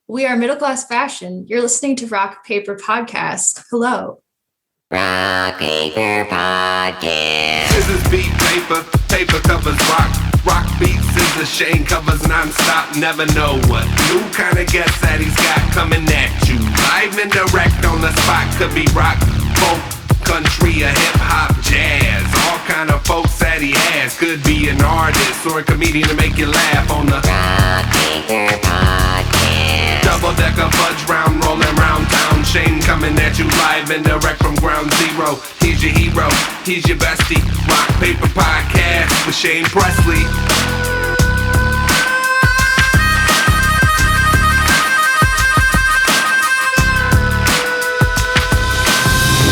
We are Middle Class Fashion. You're listening to Rock Paper Podcast. Hello. Rock Paper Podcast. Scissors beat paper, paper covers rock. Rock beats scissors, Shane covers non-stop. Never know what new kind of guest that he's got coming at you. Live and direct on the spot. Could be rock, folk, country, or hip-hop, jazz. All kind of folks that he has. Could be an artist or a comedian to make you laugh on the Rock Paper Podcast. Double-decker fudge round, rolling round town. Shane coming at you live and direct from ground zero. He's your hero, he's your bestie. Rock Paper Podcast with Shane Presley.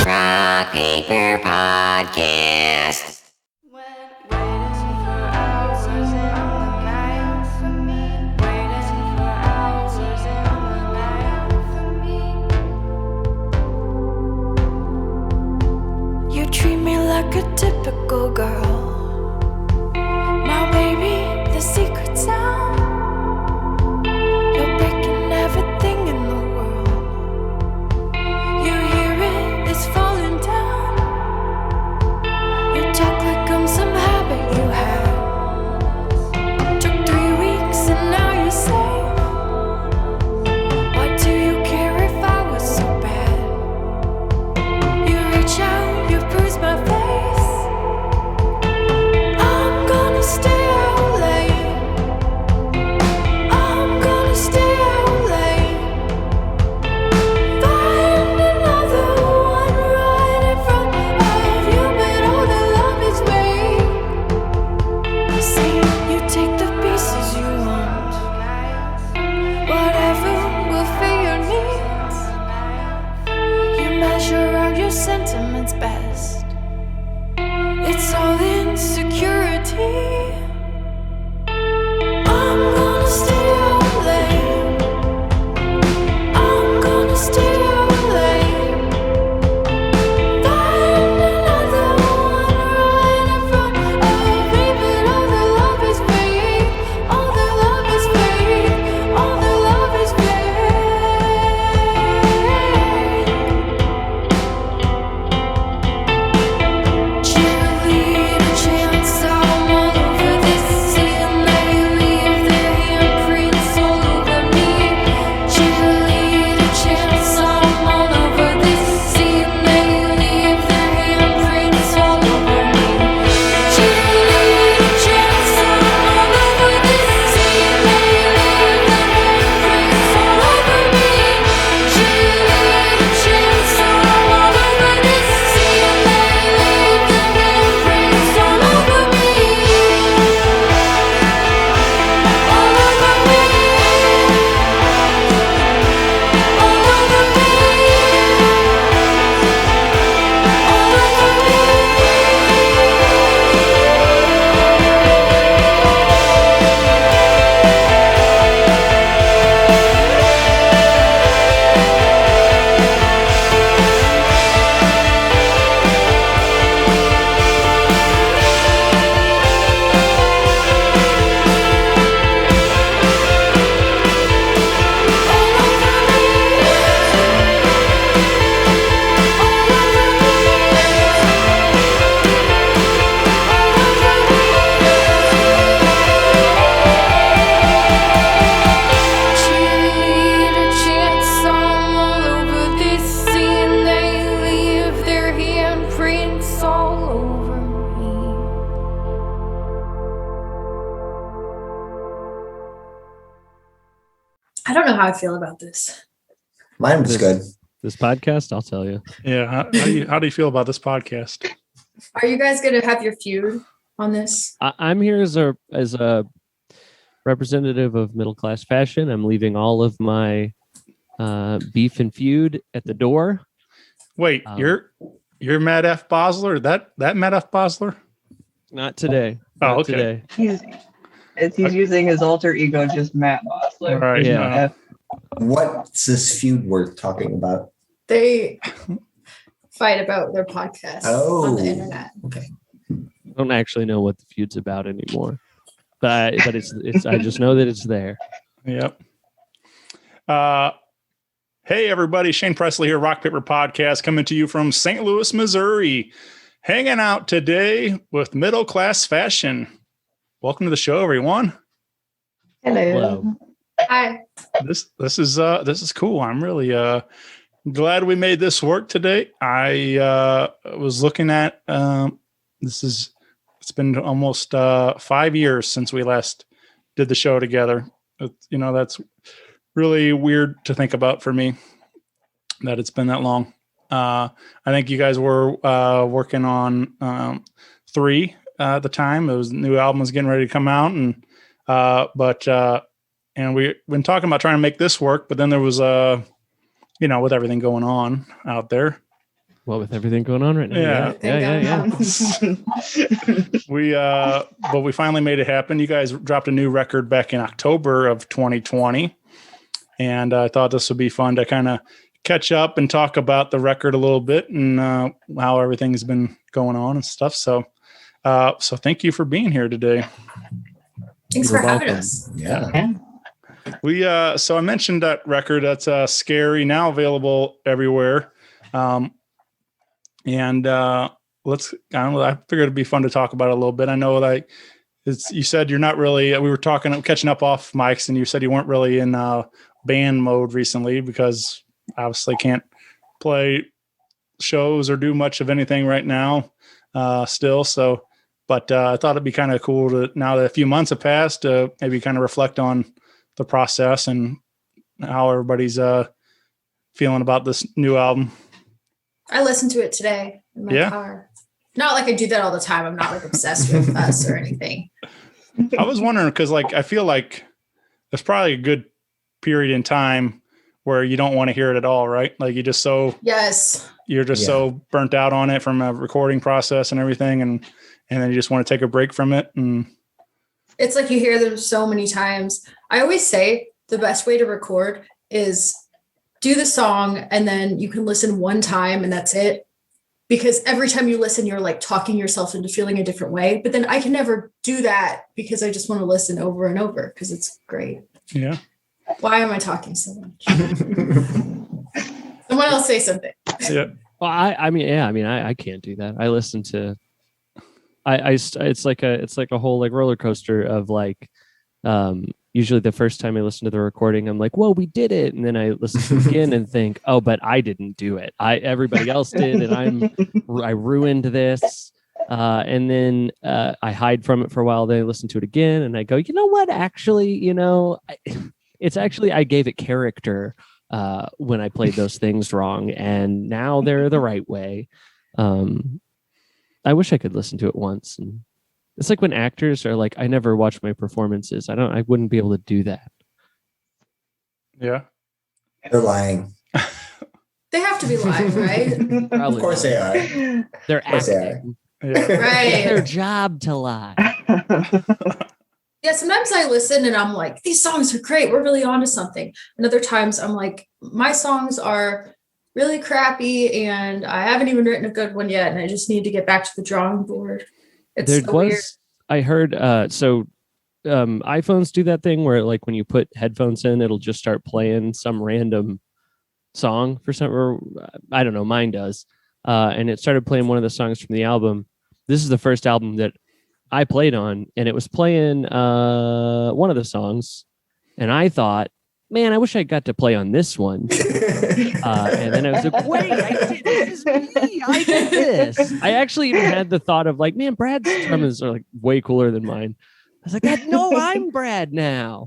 Rock Paper Podcast. Treat me like a typical girl. Now baby, the secret's out. You're breaking everything in the world. You hear it, it's falling down. You talk like I'm some habit you had. Took 3 weeks and now you're safe. Why do you care if I was so bad? You reach out, you bruise my face. I'm gonna stay out late. I'm gonna stay out late. Find another one right in front of you, but all the love is fake. See, you take the pieces you want. Whatever will fit your needs. You measure out your sentiments best. It's all insecurity. I'm gonna stay out late. I'm gonna stay out late. Find another one right in front of me, but all the love is fake. All the love is fake. All the love is fake. Cheerleader chants, I'm all over this scene. They leave their handprints all over me. Cheerleader chants, I'm all over this scene. They leave their handprints all over me. Cheerleader chants, I'm all over this scene. They leave their handprints all over me. Cheerleader chants, I'm all over this scene. They leave their handprints all over me. All over me. All over me. All over me. Cheerleader chants, I'm all over this scene. They leave their handprints all over me. I don't know how I feel about this. Mine was good. This podcast, I'll tell you. Yeah. How do you feel about this podcast? Are you guys going to have your feud on this? I'm here as a representative of Middle Class Fashion. I'm leaving all of my beef and feud at the door. Wait, you're Matt F. Bosler? That Matt F. Bosler? Not today. Oh, Not okay. Today. He's using his alter ego, just Matt Bosler. All right. Yeah. What's this feud worth talking about? They fight about their podcast on the internet. Okay. I don't actually know what the feud's about anymore, but it's I just know that it's there. Yep. Hey, everybody. Shane Presley here, Rock Paper Podcast, coming to you from St. Louis, Missouri. Hanging out today with Middle Class Fashion. Welcome to the show, everyone. Hello. Hi. This is cool. I'm really glad we made this work today. I was looking at it's been almost 5 years since we last did the show together. That's really weird to think about for me that it's been that long. I think you guys were working on 3 at the time. It was new album was getting ready to come out, and we've been talking about trying to make this work, but then there was with everything going on out there. Well, with everything going on right now. Yeah. We finally made it happen. You guys dropped a new record back in October of 2020. And I thought this would be fun to kind of catch up and talk about the record a little bit and how everything's been going on and stuff. So thank you for being here today. Thanks for having us. Yeah. So I mentioned that record that's Scary, now available everywhere. I figured it'd be fun to talk about it a little bit. I know you said you're not really, we were catching up off mics, and you said you weren't really in band mode recently because obviously can't play shows or do much of anything right now still. So, but I thought it'd be kind of cool to, now that a few months have passed, to maybe kind of reflect on the process and how everybody's feeling about this new album. I listened to it today in my car. Not like I do that all the time. I'm not like obsessed with us or anything. I was wondering, because I feel like there's probably a good period in time where you don't want to hear it at all, right? Like you're just so burnt out on it from a recording process and everything, and then you just want to take a break from it. And it's like you hear them so many times. I always say the best way to record is do the song and then you can listen one time and that's it. Because every time you listen, you're like talking yourself into feeling a different way. But then I can never do that because I just want to listen over and over because it's great. Yeah. Why am I talking so much? Someone else say something. Yeah. Well, I can't do that. I listen to, it's like a whole like roller coaster of like, usually the first time I listen to the recording, I'm like, whoa, we did it. And then I listen to it again and think, oh, but I didn't do it. Everybody else did. And I ruined this. And then I hide from it for a while. Then I listen to it again and I go, you know what? Actually, I gave it character when I played those things wrong. And now they're the right way. I wish I could listen to it once. And it's like when actors are like, I never watch my performances. I wouldn't be able to do that. Yeah. They're lying. They have to be lying, right? Of course they are. They're acting. Yeah. Right. It's their job to lie. Yeah, sometimes I listen and I'm like, these songs are great. We're really onto something. And other times I'm like, my songs are really crappy and I haven't even written a good one yet. And I just need to get back to the drawing board. It's weird. I heard, iPhones do that thing where like when you put headphones in, it'll just start playing some random song for some, or I don't know, mine does. And it started playing one of the songs from the album. This is the first album that I played on, and it was playing one of the songs. And I thought, man, I wish I got to play on this one. And then I was like, wait, this is me. I did this. I actually even had the thought of like, man, Brad's drummers are like way cooler than mine. I was like, no, I'm Brad now.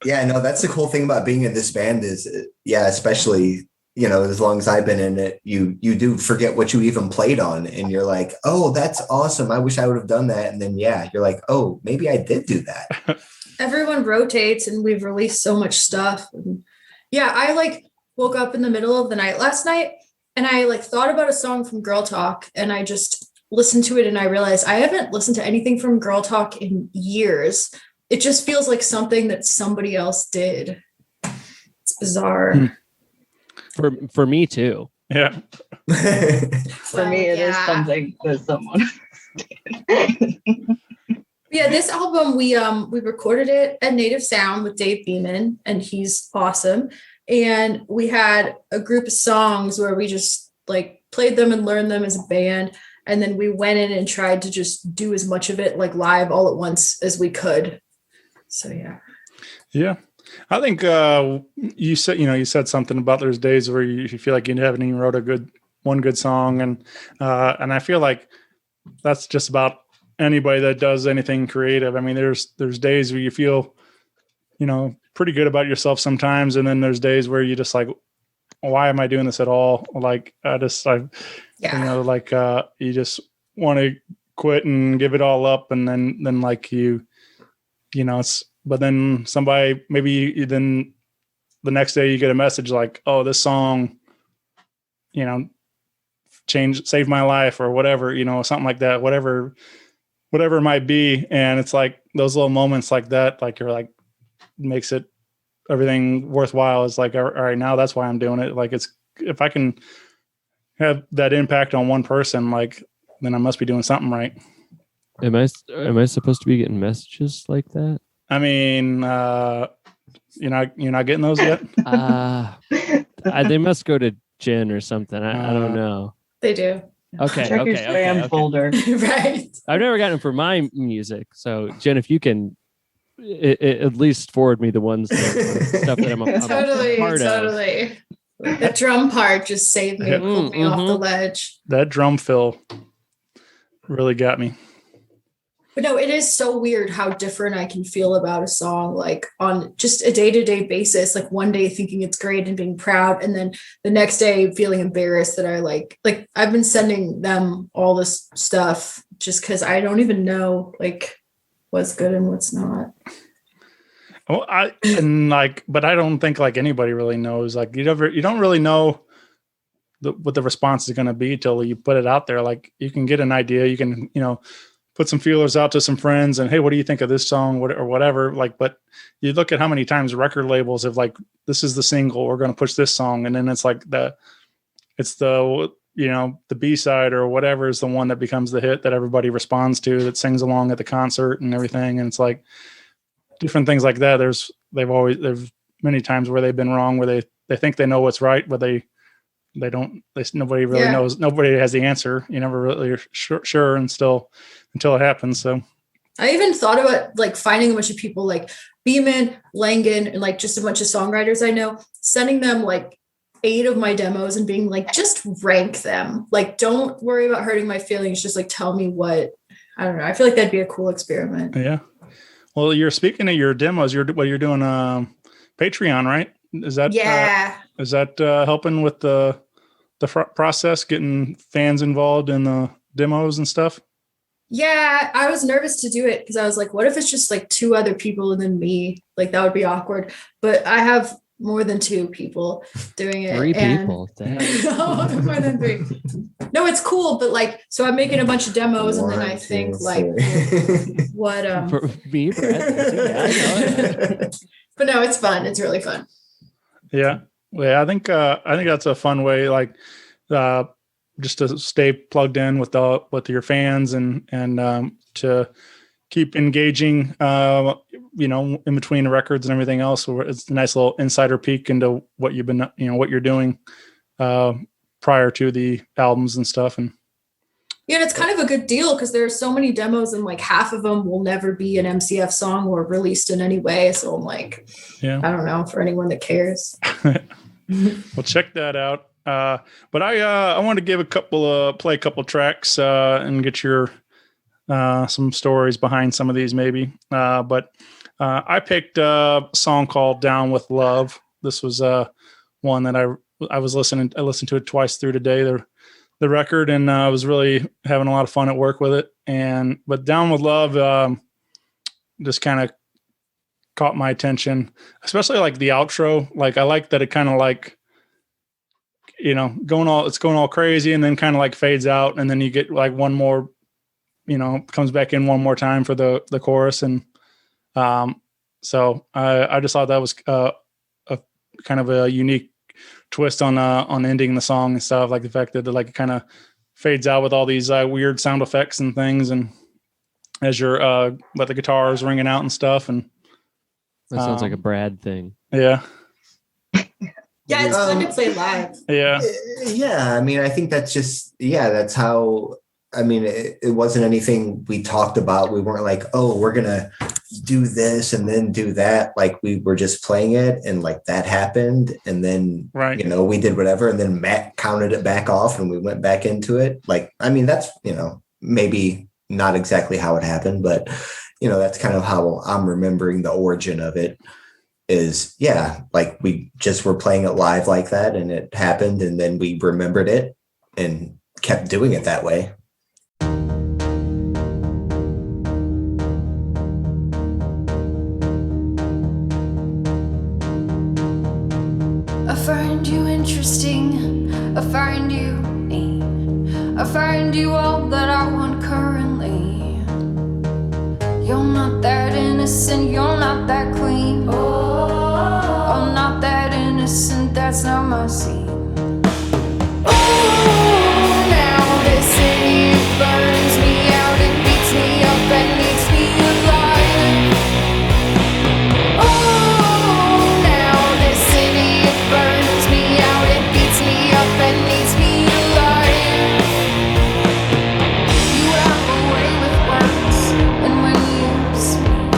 Yeah, no, that's the cool thing about being in this band is, especially, as long as I've been in it, you do forget what you even played on. And you're like, oh, that's awesome. I wish I would have done that. And then, you're like, oh, maybe I did do that. Everyone rotates and we've released so much stuff. And I woke up in the middle of the night last night and I thought about a song from Girl Talk and I just listened to it and I realized I haven't listened to anything from Girl Talk in years. It just feels like something that somebody else did. It's bizarre. For me too. Yeah. For me, it is something that someone did. Yeah, this album we recorded it at Native Sound with Dave Beeman, and he's awesome. And we had a group of songs where we just like played them and learned them as a band. And then we went in and tried to just do as much of it like live all at once as we could. So yeah. Yeah. I think you said something about there's days where you feel like you haven't even wrote one good song, and I feel like that's just about anybody that does anything creative. I mean, there's days where you feel, pretty good about yourself sometimes, and then there's days where you just like, why am I doing this at all? Like you just want to quit and give it all up, and then like it's. But then then the next day you get a message like, oh, this song, saved my life or whatever, something like that, whatever it might be. And it's like those little moments like that, like you're like, makes it everything worthwhile. It's like, all right, now that's why I'm doing it. Like if I can have that impact on one person, like, then I must be doing something right. Am I supposed to be getting messages like that? I mean, you're not getting those yet. They must go to Jen or something. I don't know. They do. Okay. Check your spam folder. Right. I've never gotten them for my music. So Jen, if you can at least forward me the ones stuff that I'm a part of. The drum part just saved me, pulled me off the ledge. That drum fill really got me. But no, it is so weird how different I can feel about a song, like on just a day-to-day basis, like one day thinking it's great and being proud, and then the next day feeling embarrassed that I like I've been sending them all this stuff just because I don't even know like what's good and what's not. Well, but I don't think like anybody really knows. Like you don't really know what the response is going to be till you put it out there. Like you can get an idea, you can put some feelers out to some friends and, hey, what do you think of this song or whatever? Like, but you look at how many times record labels have like, this is the single, we're going to push this song. And then it's like the B-side or whatever is the one that becomes the hit that everybody responds to, that sings along at the concert and everything. And it's like different things like that. There's many times where they've been wrong, where they think they know what's right, but nobody really knows. Nobody has the answer. You never really are sure until it happens. So I even thought about like finding a bunch of people like Beeman, Langan, and like just a bunch of songwriters I know, sending them like 8 of my demos and being like, just rank them. Like, don't worry about hurting my feelings. Just like, tell me what, I don't know. I feel like that'd be a cool experiment. Yeah. Well, you're speaking of your demos, you're doing Patreon, right? Is that helping with the process, getting fans involved in the demos and stuff? Yeah, I was nervous to do it because I was like, what if it's just like 2 other people and then me? Like that would be awkward. But I have more than 2 people doing it. 3 people. No, more than 3. No, it's cool, but like, so I'm making a bunch of demos, and then I think like, what? For me, Brett. But no, it's fun. It's really fun. Yeah. Well, I think that's a fun way, like, just to stay plugged in with your fans and to keep engaging, in between the records and everything else. It's a nice little insider peek into what you've been, what you're doing prior to the albums and stuff. And yeah, and it's kind of a good deal because there are so many demos and like half of them will never be an MCF song or released in any way. So I'm like, I don't know, for anyone that cares. Well, check that out. But I wanted to play a couple tracks and get your some stories behind some of these maybe. But I picked a song called "Down with Love." This was one that I listened to it twice through today, the record, and I was really having a lot of fun at work with it. But "Down with Love" just kind of caught my attention, especially like the outro. Like I like that it kind of like, going all crazy and then kind of like fades out, and then you get like one more, comes back in one more time for the chorus. And so I just thought that was a kind of a unique twist on ending the song and stuff, like the fact that it kind of fades out with all these weird sound effects and things. And as you're with the guitars ringing out and stuff. And That sounds like a Brad thing. yeah. Yeah, it's fun to play live. Yeah. Yeah, I mean, I think that's just, that's how, I mean, it wasn't anything we talked about. We weren't like, oh, we're going to do this and then do that. Like, we were just playing it, and like that happened. And then, Right. we did whatever. And then Matt counted it back off and we went back into it. Like, I mean, that's, maybe not exactly how it happened, but, that's kind of how I'm remembering the origin of it. Is like we just were playing it live like that, and it happened, and then we remembered it and kept doing it that way. I find you interesting. I find you neat. I find you all that I want currently. You're not that innocent, you're not that clean. I'm not that innocent, that's not my scene. Oh, now this city burns me out, it beats me up and makes me alive. Oh, now this city burns me out, it beats me up and makes me alive. You have a way with words, and when you speak,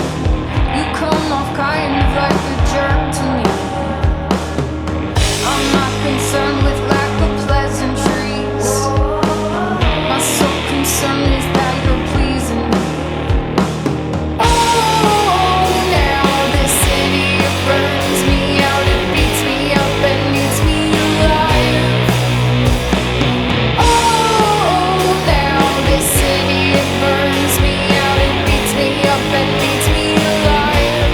you come off kind of like a jerk to me. I'm not concerned with lack of pleasantries. My sole concern is that you're pleasing me. Oh, now this city burns me out, it beats me up and makes me alive. Oh, now this city burns me out, it beats me up and makes me alive.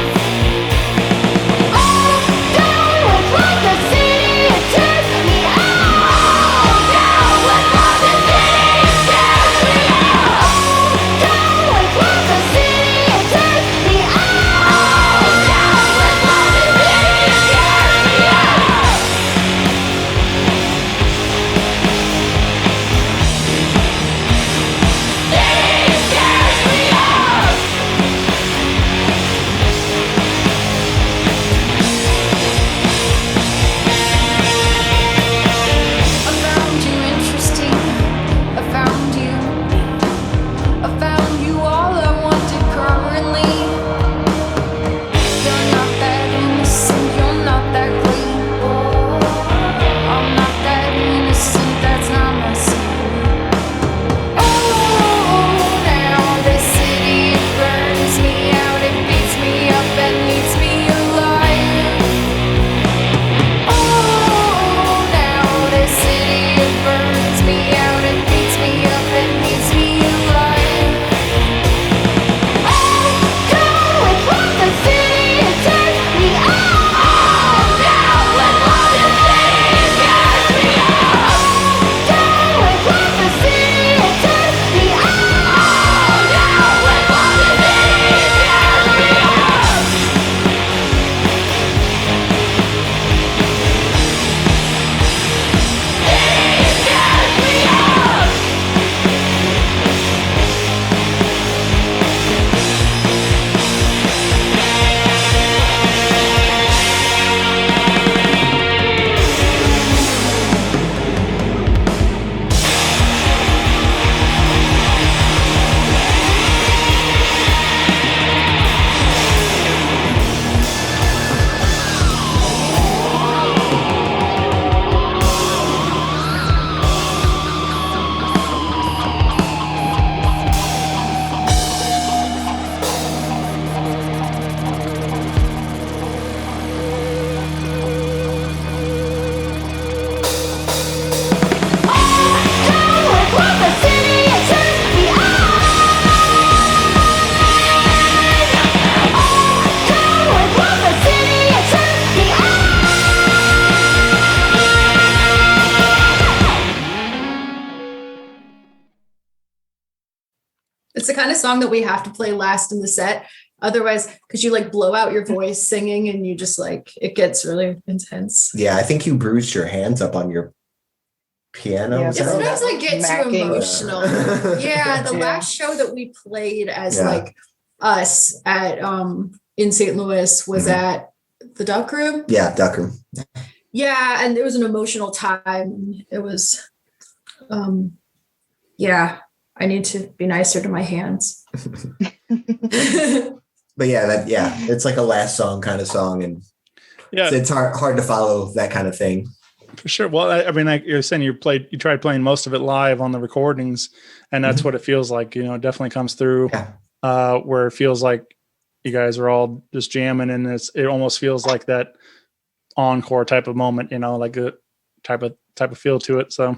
Oh, down with like the city, it turns me out. Down with like the city, it turns me out. Down with like the city, it turns me out. Down with like the city, it turns me out. City scares me out. I found you interesting. I found you neat. I found you all I wanted currently. You're not that innocent, you're not that clean. I'm not that innocent, that's not my scene. Oh, now this city burns me out, it beats me up and makes me alive. Oh, now this city burns me out, it beats me up and makes me alive. Oh, down with what the city, it turns me out. Down with what the city, it turns me out. Down with what the city, it turns me out. Down with what the city, it turns me out. City scares me out. Down with what the city, it turns me out. Down with what the city, it turns me It's the kind of song that we have to play last in the set. Otherwise, because you like blow out your voice singing and you just like, it gets really intense. Yeah, I think you bruised your hands up on your piano. Yeah, was that but on Sometimes that I get too Smacking. emotional. Yeah, the Yeah. last show that we played as Yeah. like us at in St. Louis was Mhm. at the Duck Room. Yeah, Duck Room. Yeah, and it was an emotional time. It was yeah, I need to be nicer to my hands. But yeah, it's like a last song kind of song, and Yeah, it's hard to follow that kind of thing. for sure. Well, I mean, like you're saying, you tried playing most of it live on the recordings, and that's what it feels like. You know, it definitely comes through where it feels like you guys are all just jamming, and it almost feels like that encore type of moment. You know, like a type of feel to it. So,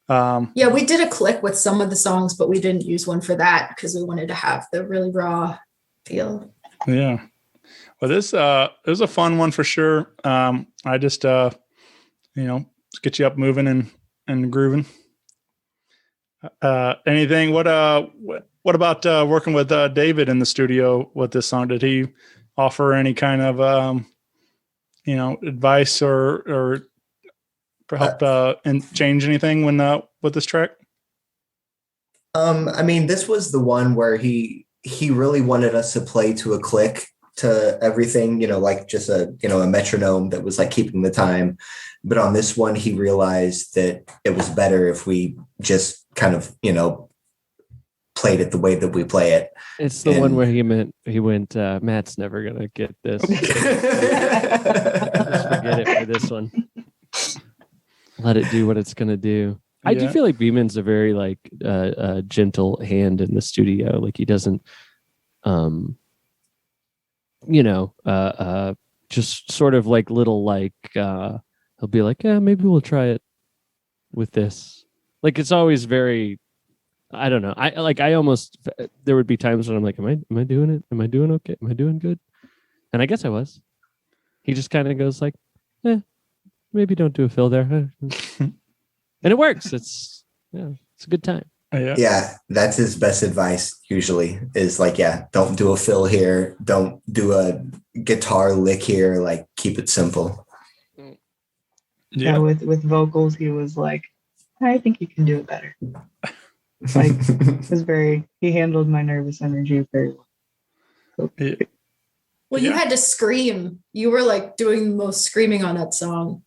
Yeah, we did a click with some of the songs, but we didn't use one for that because we wanted to have the really raw feel. yeah. Well, this it was a fun one for sure. I just get you up moving and grooving. Anything? What about working with David in the studio with this song? Did he offer any kind of advice or help and change anything when with this track? I mean, this was the one where he really wanted us to play to a click to everything, like just a metronome that was like keeping the time. But on this one, he realized that it was better if we just kind of, played it the way that we play it. It's the one where he went, Matt's never going to get this. Just forget it for this one. Let it do what it's going to do. I do feel like Beeman's a very like gentle hand in the studio. Like he doesn't, just sort of like little like he'll be like, yeah, maybe we'll try it with this. Like it's always very, I don't know. I almost there would be times when I'm like, am I doing it? Am I doing okay? Am I doing good? And I guess I was. He just kind of goes like, maybe don't do a fill there. And it works. It's a good time. Yeah, that's his best advice usually is like, don't do a fill here. Don't do a guitar lick here. Like keep it simple. Yeah, with vocals, he was like, I think you can do it better. Like he handled my nervous energy very well. Well, you had to scream. You were like doing the most screaming on that song.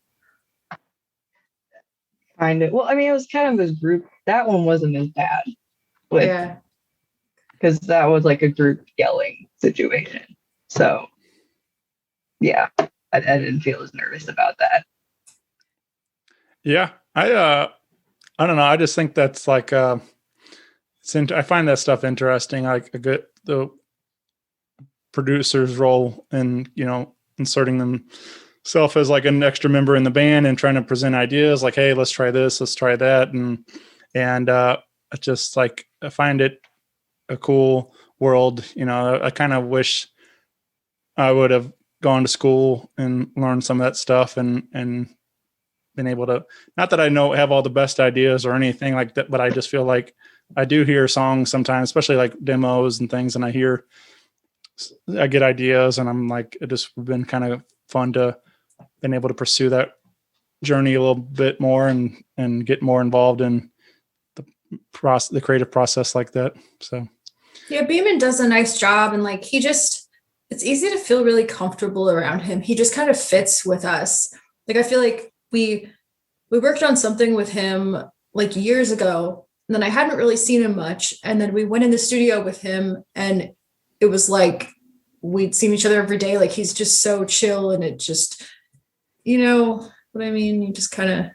Kind of. Well, I mean, it was kind of this group. That one wasn't as bad. Because that was like a group yelling situation. So, yeah, I didn't feel as nervous about that. Yeah, I don't know. I just think that's like I find that stuff interesting. Like the producer's role in inserting themselves as like an extra member in the band and trying to present ideas. Like, hey, let's try this, let's try that, and just like I find it a cool world. I kind of wish I would have gone to school and learned some of that stuff and been able to, not that I have all the best ideas or anything like that, but I just feel like I do hear songs sometimes, especially like demos and things. And I get ideas and I'm like, it just been kind of fun to been able to pursue that journey a little bit more and get more involved in the creative process like that. So. Yeah, Beeman does a nice job. And like, it's easy to feel really comfortable around him. He just kind of fits with us. Like, I feel like we worked on something with him like years ago, and then I hadn't really seen him much. And then we went in the studio with him and it was like, we'd seen each other every day. Like he's just so chill and it just, you know what I mean? You just kind of,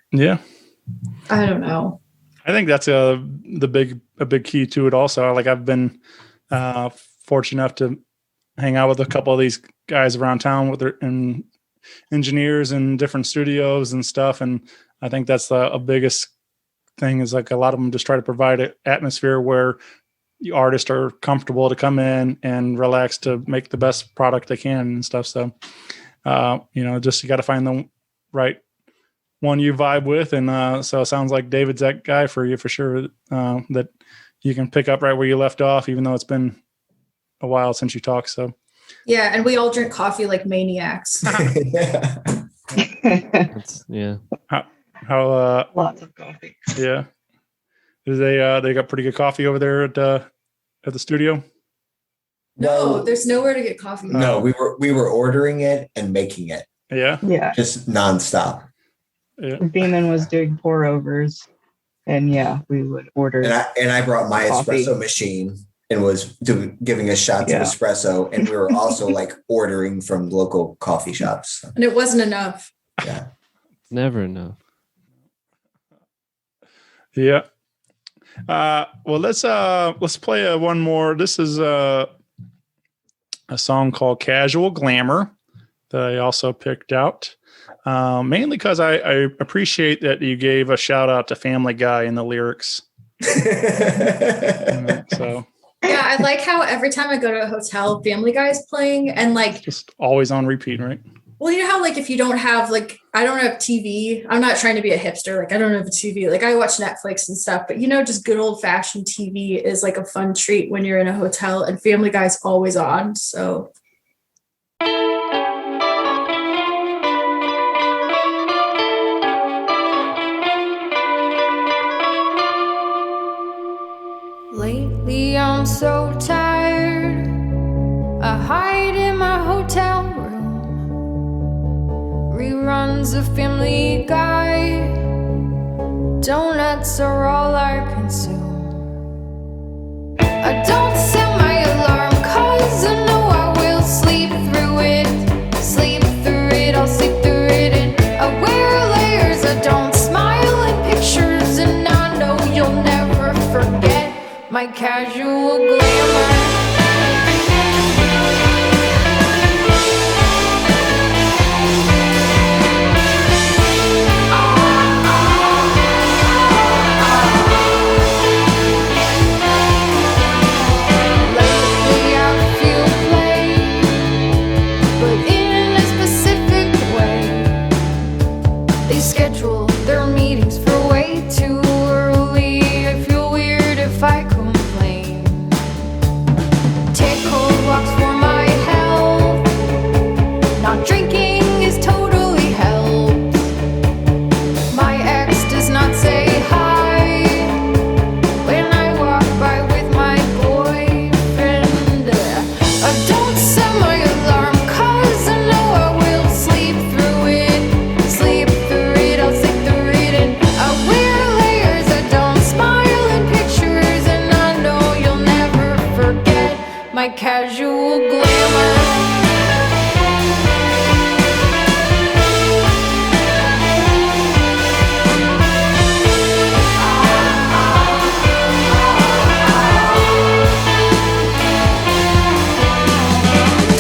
I don't know. I think that's a big key to it also. Like I've been fortunate enough to hang out with a couple of these guys around town with their engineers in different studios and stuff. And I think that's the biggest thing is like a lot of them just try to provide an atmosphere where the artists are comfortable to come in and relax to make the best product they can and stuff. So, just you got to find the right one you vibe with. And so it sounds like David's that guy for you for sure, that you can pick up right where you left off, even though it's been a while since you talked. So, yeah. And we all drink coffee like maniacs. Yeah. How Lots of coffee. yeah. Do they got pretty good coffee over there at the studio? No, there's nowhere to get coffee. No, we were ordering it and making it Yeah. Yeah. just nonstop. Yeah. Beeman was doing pour overs, and we would order. And I brought my Coffee. espresso machine and was giving us shots Yeah. of espresso, and we were also like ordering from local coffee shops. And it wasn't enough. Yeah. Never enough. Yeah. Well, let's play one more. This is a song called Casual Glamour that I also picked out. Mainly because I appreciate that you gave a shout out to Family Guy in the lyrics. So Yeah, I like how every time I go to a hotel, Family Guy is playing, and like, just always on repeat, right? well, you know how like if you don't have like, I don't have TV. I'm not trying to be a hipster. Like I don't have a TV. Like I watch Netflix and stuff, but just good old fashioned TV is like a fun treat when you're in a hotel, and Family Guy's always on. So. Lately I'm so tired. I hide in my hotel room. Reruns of Family Guy. Donuts are all I consume. I don't set my alarm 'cause I know I will sleep through it. Sleep through it, I'll sleep through it. And I wear layers, I don't smile in pictures. And I know you'll never forget my casual glamour. Lately I feel plain, but in a specific way. They schedule their meetings for way too early. I feel weird if I complain. Take cold walks for my health. Not drinking is totally helped. My ex does not say hi when I walk by with my boyfriend. I don't set my alarm 'cause I know I will sleep through it. Sleep through it, I'll sleep through it. And I wear layers, I don't smile in pictures. And I know you'll never forget my casual glamour.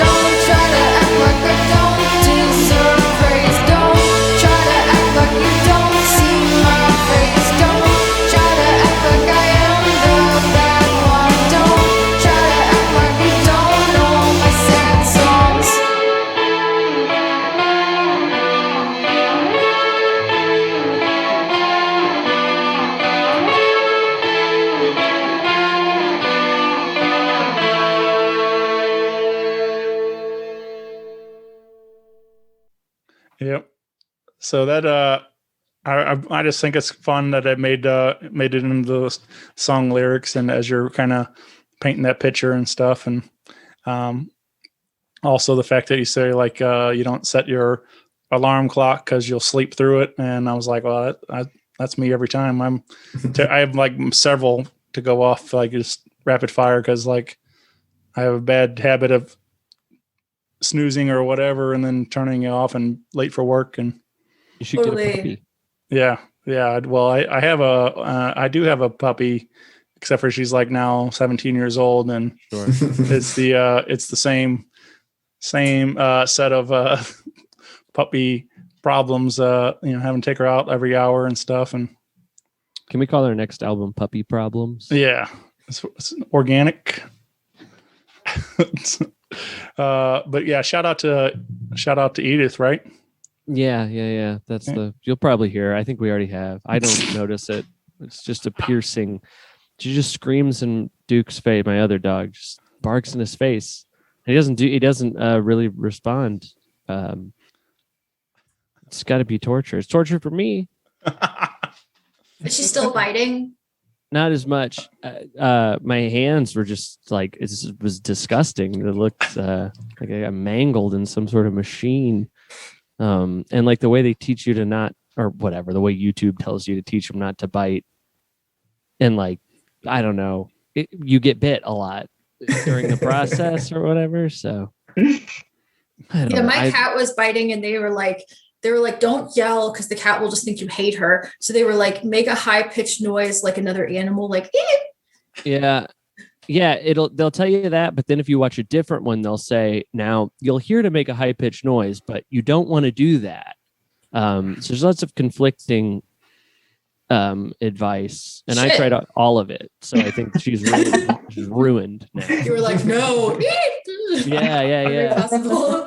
Don't try to act like I don't deserve praise. Don't try to act like you don't see my face. Don't try to act like I am the bad one. Don't try to act like you don't know my sad songs. Yep. So that I just think it's fun that it made it into the song lyrics, and as you're kind of painting that picture and stuff, and also the fact that you say like you don't set your alarm clock because you'll sleep through it, and I was like, well, that's me every time. I have like several to go off like just rapid fire because like I have a bad habit of snoozing or whatever and then turning it off and late for work. And You should get a Totally. puppy. yeah. Well, I have I do have a puppy, except for she's like now 17 years old, and Sure. it's the same set of puppy problems. Having to take her out every hour and stuff, and Can we call our next album Puppy Problems? yeah, it's organic. But yeah, shout out to Edith, right? Yeah. That's you'll probably hear. I think we already have. I don't notice it. It's just a piercing. She just screams in Duke's face. My other dog just barks in his face. He doesn't really respond. It's got to be torture. It's torture for me. Is she still biting? Not as much. My hands were just like it was disgusting. It looked like I got mangled in some sort of machine. And like the way they teach you to not, or whatever, the way YouTube tells you to teach them not to bite, and like I don't know, you get bit a lot during the process or whatever. So I don't know. My cat was biting, and they were like, don't yell because the cat will just think you hate her. So they were like, make a high pitched noise like another animal, like Yeah. They'll tell you that, but then if you watch a different one, they'll say, now you'll hear to make a high pitched noise, but you don't want to do that. So there's lots of conflicting advice, and I tried all of it. So I think she's ruined now. You were like, no. Yeah. Possible.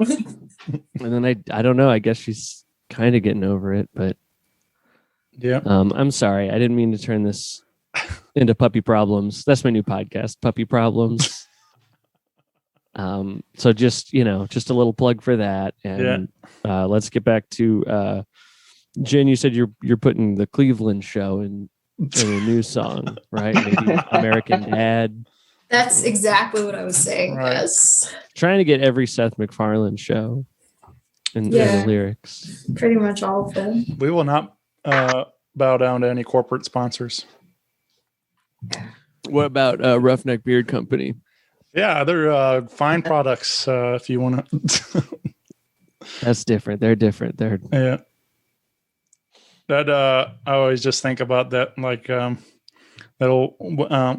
And then I don't know. I guess she's kind of getting over it, but Yeah. I'm sorry. I didn't mean to turn this into puppy problems. That's my new podcast, Puppy Problems. So just a little plug for that. And let's get back to Jen. You said you're putting the Cleveland show in a new song, right? Maybe American Dad. That's exactly what I was saying. Right. Yes. Trying to get every Seth MacFarlane show in the lyrics. Pretty much all of them. We will not bow down to any corporate sponsors. What about Roughneck Beard Company? Yeah, they're fine products if you want to. That's different. They're different. Yeah. That I always just think about that, like that'll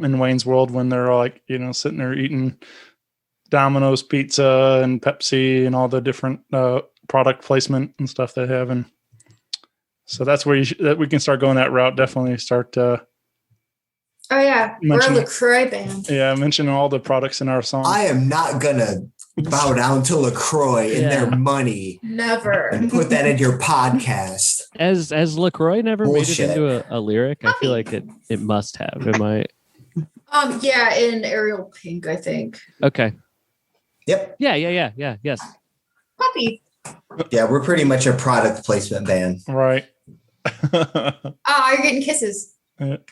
in Wayne's World when they're like, sitting there eating Domino's pizza and Pepsi and all the different product placement and stuff they have, and so that's where that we can start going that route. Definitely start. Oh yeah, we're a LaCroix band. Yeah, mentioning all the products in our song. I am not gonna bow down to LaCroix and their money. Never. And put that in your podcast. As LaCroix never Bullshit. made it into a lyric, I feel like it must have. Am I? Yeah, in Ariel Pink, I think. Okay. Yep. Yeah. Yes. Puppy. Yeah, we're pretty much a product placement band. Right. Oh, you're getting kisses.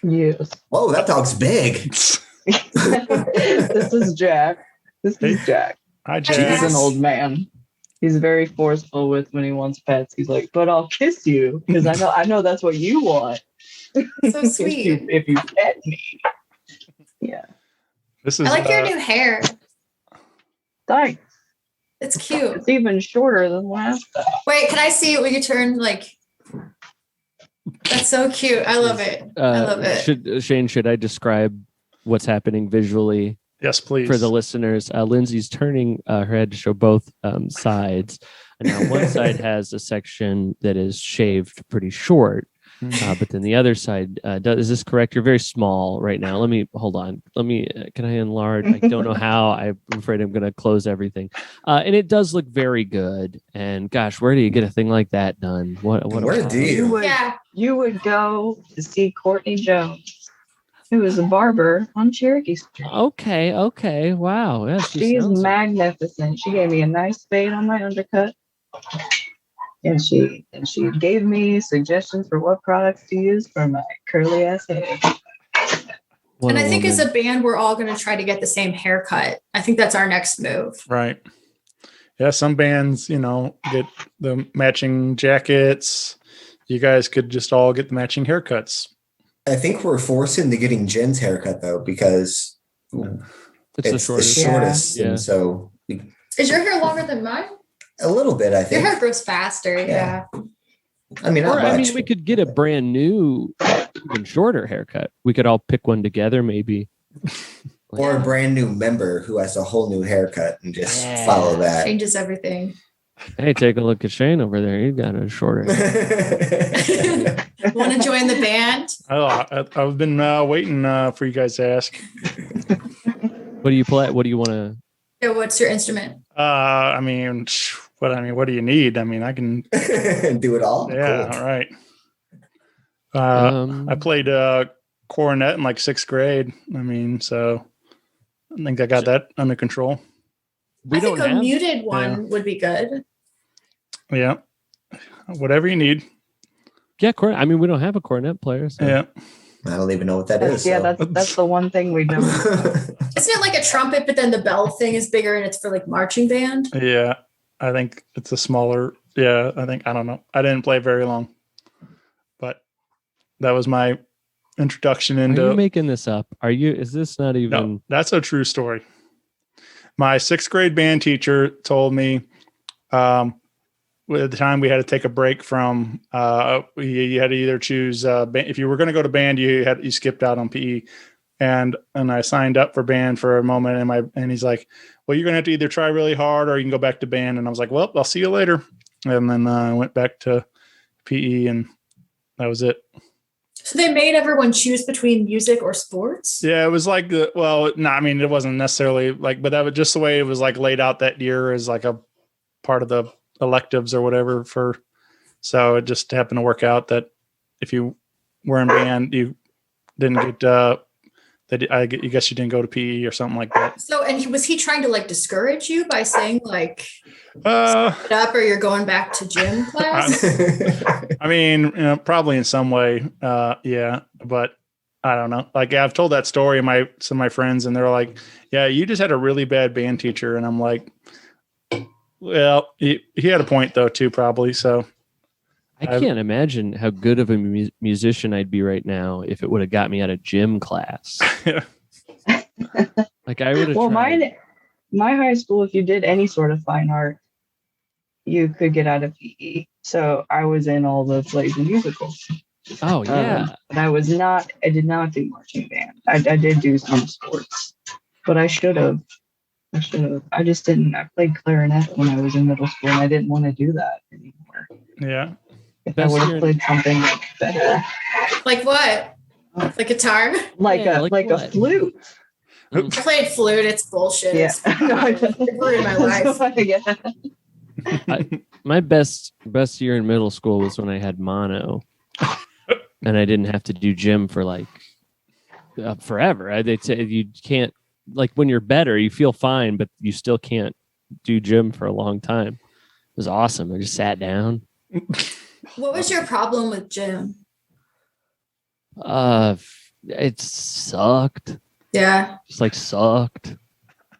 Yes. Whoa, that dog's big. This is Jack. Hi, Jack. Jack. He's an old man. He's very forceful with when he wants pets. He's like, but I'll kiss you because I know that's what you want. So sweet. if you pet me. Yeah. This is. I like your new hair. Thanks. It's cute. It's even shorter than last time. Wait, can I see it when you turn like? That's so cute. I love it. I love it. Should I describe what's happening visually? Yes, please. For the listeners, Lindsay's turning her head to show both sides. And now one side has a section that is shaved pretty short, but then the other side, is this correct? You're very small right now. Let me, hold on. Can I enlarge? I don't know how. I'm afraid I'm going to close everything. And it does look very good. And gosh, where do you get a thing like that done? Where do you? You would go to see Courtney Jones, who is a barber on Cherokee Street. Okay. Wow. Yeah, she's magnificent. She gave me a nice fade on my undercut. And she gave me suggestions for what products to use for my curly ass hair. And I think as a band, we're all going to try to get the same haircut. I think that's our next move. Right. Yeah, some bands, get the matching jackets. You guys could just all get the matching haircuts. I think we're forced into getting Jen's haircut though, because it's the shortest. Yeah. And so is your hair longer than mine? A little bit, I think. Your hair grows faster. Yeah. I mean, not much. We could get a brand new, even shorter haircut. We could all pick one together, maybe. Or a brand new member who has a whole new haircut and just follow that. Changes everything. Hey, take a look at Shane over there. He got a shorter hair. Want to join the band? I've been waiting for you guys to ask. What do you play? What do you want to? Yeah, what's your instrument? What do you need? I mean, I can do it all. Yeah, cool. All right. I played cornet in like 6th grade. I mean, so I think I got that under control. I think a muted one would be good. Yeah, whatever you need. Yeah, I mean, we don't have a cornet player. So. Yeah. I don't even know what that is. Yeah, so. that's the one thing we don't. Isn't it like a trumpet, but then the bell thing is bigger and it's for like marching band? Yeah. I think it's a smaller. Yeah. I don't know. I didn't play very long, but that was my introduction into. Are you making this up? Is this not even? No, that's a true story. My 6th grade band teacher told me, at the time we had to take a break from, you had to either choose, if you were going to go to band, you skipped out on PE. And I signed up for band for a moment, and he's like, well, you're going to have to either try really hard or you can go back to band. And I was like, well, I'll see you later. And then I went back to PE, and that was it. So they made everyone choose between music or sports? Yeah, it was like, I mean, it wasn't necessarily like, but that was just the way it was like laid out that year as like a part of the electives or whatever so it just happened to work out that if you were in band, you didn't get, I guess you didn't go to PE or something like that. So, and was he trying to like discourage you by saying like, Uh, it up or you're going back to gym class? I mean, probably in some way. Yeah, but I don't know. Like I've told that story to some of my friends, and they're like, yeah, you just had a really bad band teacher. And I'm like, well, he had a point though too, probably. So I can't imagine how good of a musician I'd be right now if it would have got me out of gym class. Like I would have. Well, my high school, if you did any sort of fine art, you could get out of PE. So I was in all the plays and musicals. Oh yeah. But I did not do marching band. I did do some sports, but I should have. I just didn't. I played clarinet when I was in middle school, and I didn't want to do that anymore. yeah. If I would have played something better, Like what? Like guitar? like a what? flute. I played flute. It's bullshit. Yeah, It ruined my life. Yeah. My best year in middle school was when I had mono, and I didn't have to do gym for like forever. They'd say you can't, like when you're better, you feel fine, but you still can't do gym for a long time. It was awesome. I just sat down. What was your problem with gym? It sucked. Yeah. Just like sucked.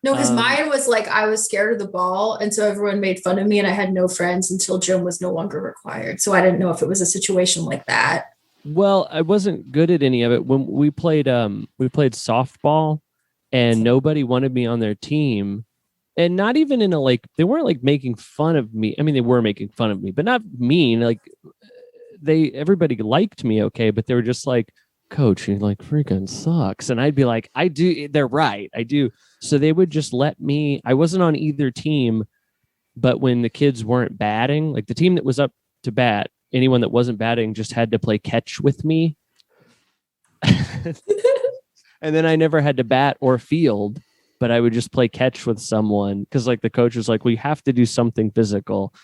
No, because mine was like I was scared of the ball, and so everyone made fun of me, and I had no friends until gym was no longer required. So I didn't know if it was a situation like that. Well, I wasn't good at any of it. When we played softball, and nobody wanted me on their team, and not even in a like they weren't like making fun of me. I mean, they were making fun of me, but not mean. Like everybody liked me, okay, but they were just like, coach, you like freaking sucks. And I'd be like, I do, they're right, I do. So they would just let me, I wasn't on either team, but when the kids weren't batting, like the team that was up to bat, anyone that wasn't batting just had to play catch with me. And then I never had to bat or field, but I would just play catch with someone because like the coach was like, well, you have to do something physical.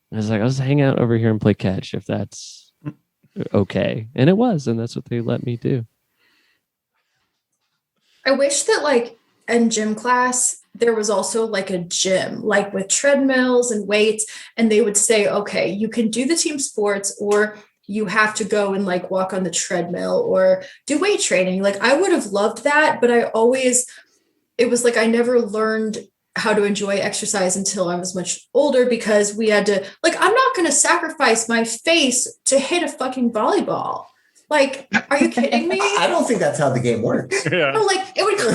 And I was like, I'll just hang out over here and play catch if that's okay. And it was, and that's what they let me do. I wish that like in gym class, there was also like a gym, like with treadmills and weights. And they would say, okay, you can do the team sports, or you have to go and like walk on the treadmill or do weight training. Like I would have loved that, but it was like I never learned how to enjoy exercise until I was much older because we had to, like, I'm not going to sacrifice my face to hit a fucking volleyball. Like, are you kidding me? I don't think that's how the game works. Yeah. No, like it would come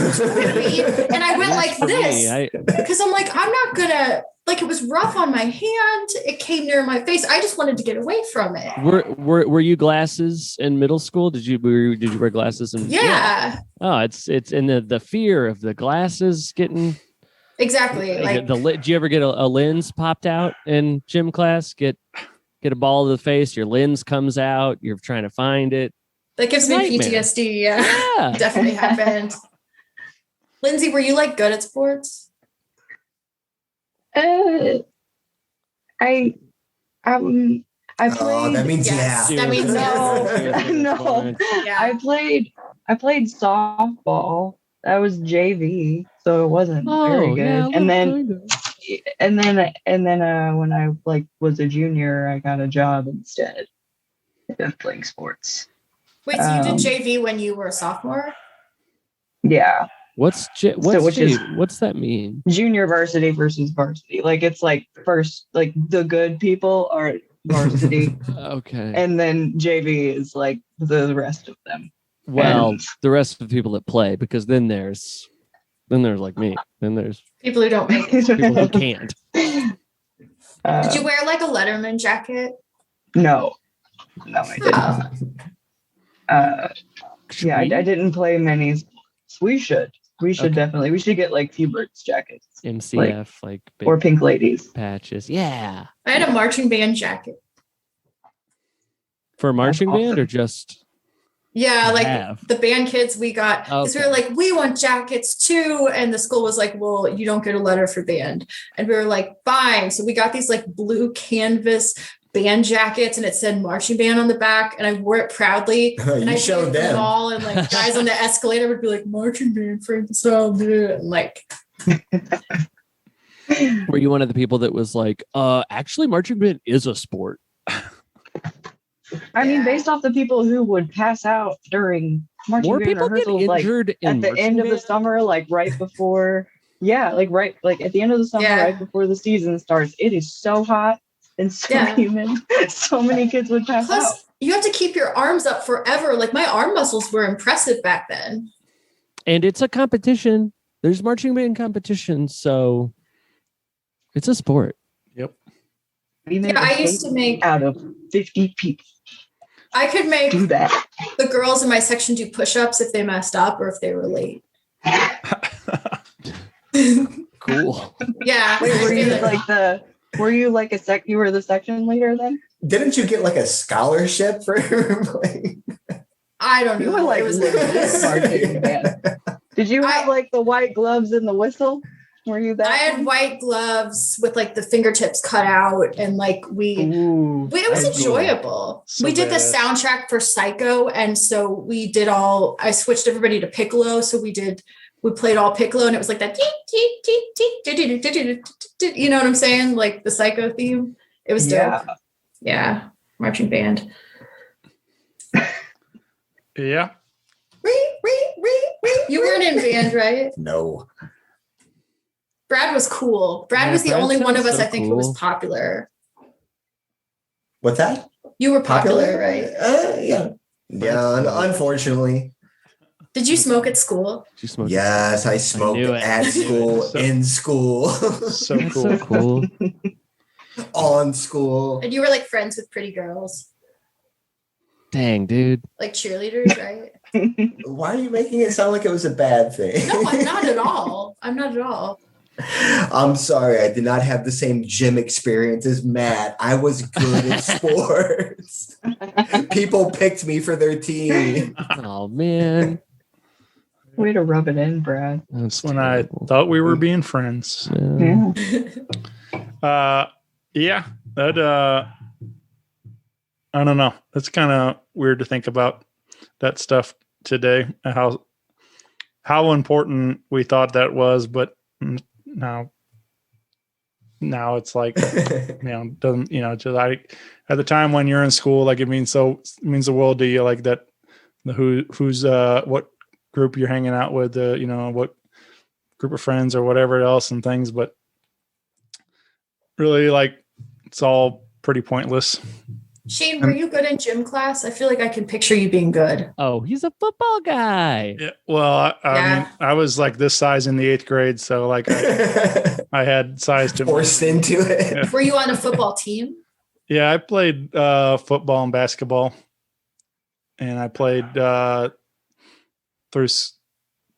me, and I went like this because I'm like, I'm not gonna, like, it was rough on my hand. It came near my face. I just wanted to get away from it. Were you glasses in middle school? Did you wear glasses? Yeah. Oh, it's in the fear of the glasses getting Exactly. Like, did you ever get a lens popped out in gym class? Get a ball to the face, your lens comes out, you're trying to find it. That gives me Nightmare. PTSD. Yeah. Definitely happened. Lindsay, were you like good at sports? I played. Oh, that means Yes, yeah. that means no. Yeah. I played softball. That was JV, so it wasn't very good. Yeah, and then when I like was a junior, I got a job instead. of playing sports. Wait, so you did Um, JV when you were a sophomore? Yeah, What's which is- what's that mean? junior varsity versus varsity. Like it's like first, like the good people are varsity, Okay. and then JV is like the rest of them. Well, and- the rest of the people that play, because then there's like me. Then there's People who don't make it. people who can't. Did you wear like a Letterman jacket? No, I didn't. Oh. Yeah, I didn't play many sports. We should Okay. definitely. We should get like Fubert's jackets MCF like big or Pink Ladies. patches. Yeah. I had a marching band jacket. For a marching band awesome. or just Yeah, like have? the band kids we got, because we were Okay. like, we want jackets too. And the school was like, well, you don't get a letter for band. And we were like, fine. So we got these like blue canvas band jackets and it said marching band on the back. And I wore it proudly. And You I showed the them. mall and like guys on the escalator would be like, marching band, Frank style, dude. And like, Were you one of the people that was like, actually marching band is a sport? I mean, Yeah. based off the people who would pass out during marching More band people get rehearsals, like injured in at the marching end of the band? summer, like right before, yeah, like at the end of the summer, Yeah. right before the season starts, it is so hot and so Yeah. humid. So many kids would pass out. plus you have to keep your arms up forever. Like my arm muscles were impressive back then. And it's a competition. There's marching band competition, so it's a sport. We made Yeah, I a used to tape make, out of 50 people I could make do that. the girls in my section do push-ups if they messed up or if they were late. Cool. Yeah. Wait, were you Yeah. you were the section leader then? Didn't you get like a scholarship for playing? I don't You know. were like It was legit marching band. Did you have like the white gloves and the whistle? Were you that? I had one? white gloves with like the fingertips cut out, and like Ooh, it was That's cool. enjoyable. So we did the badass. soundtrack for Psycho, and so I switched everybody to piccolo, so we played all piccolo, and it was like that, you know what I'm saying? Like the Psycho theme. It was yeah. dope. Yeah, marching band. Yeah. You weren't in band, right? No. Brad was cool. Brad Yeah, was the Brad only one of sounds us, so I think, who was cool. popular. What's that? You were popular, right? Yeah. Yeah, unfortunately. Did you smoke at school? She smoked. Yes, I smoked knew it. at school, So- in school, So That's cool. so cool. on school. And you were like friends with pretty girls, Dang, dude. like cheerleaders, right? Why are you making it sound like it was a bad thing? No, I'm not at all. I'm not at all. I'm sorry, I did not have the same gym experience as Matt. I was good at sports. People picked me for their team. Oh man. Way to rub it in, Brad. That's When I terrible. thought we were being friends. Yeah. Yeah. Yeah, that I don't know. It's kind of weird to think about that stuff today, how important we thought that was, but now it's like, doesn't, just like at the time when you're in school, like it means the world to you, like that who's what group you're hanging out with, what group of friends or whatever else and things, but really like it's all pretty pointless. Shane, were you good in gym class? I feel like I can picture you being good. Oh, he's a football guy. Yeah, well, I Yeah. mean, I was like this size in the 8th grade, so like I had size to Forced into it. Were you on a football team? Yeah, I played football and basketball, and I played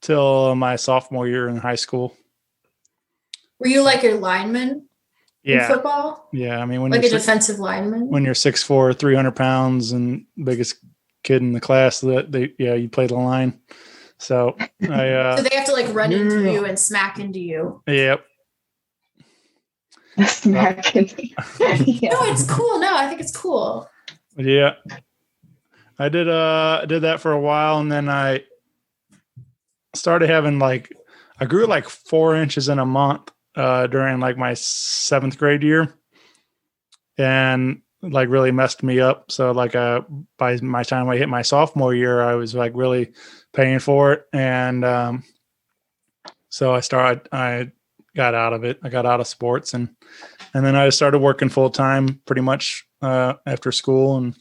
till my sophomore year in high school. Were you like a lineman in Yeah, football? yeah. I mean, when Like a you're defensive lineman? when you're 6'4", 300 pounds, and biggest kid in the class, you play the line. So I So they have to like run into Yeah. you and smack into you. yep. Smacking. Yeah. No, it's cool. No, I think it's cool. Yeah. I did that for a while, and then I started having I grew like 4 inches in a month during like my 7th grade year. And like really messed me up. So like by my time I hit my sophomore year, I was like really paying for it, and so I got out of it. I got out of sports, and then I started working full time pretty much after school, and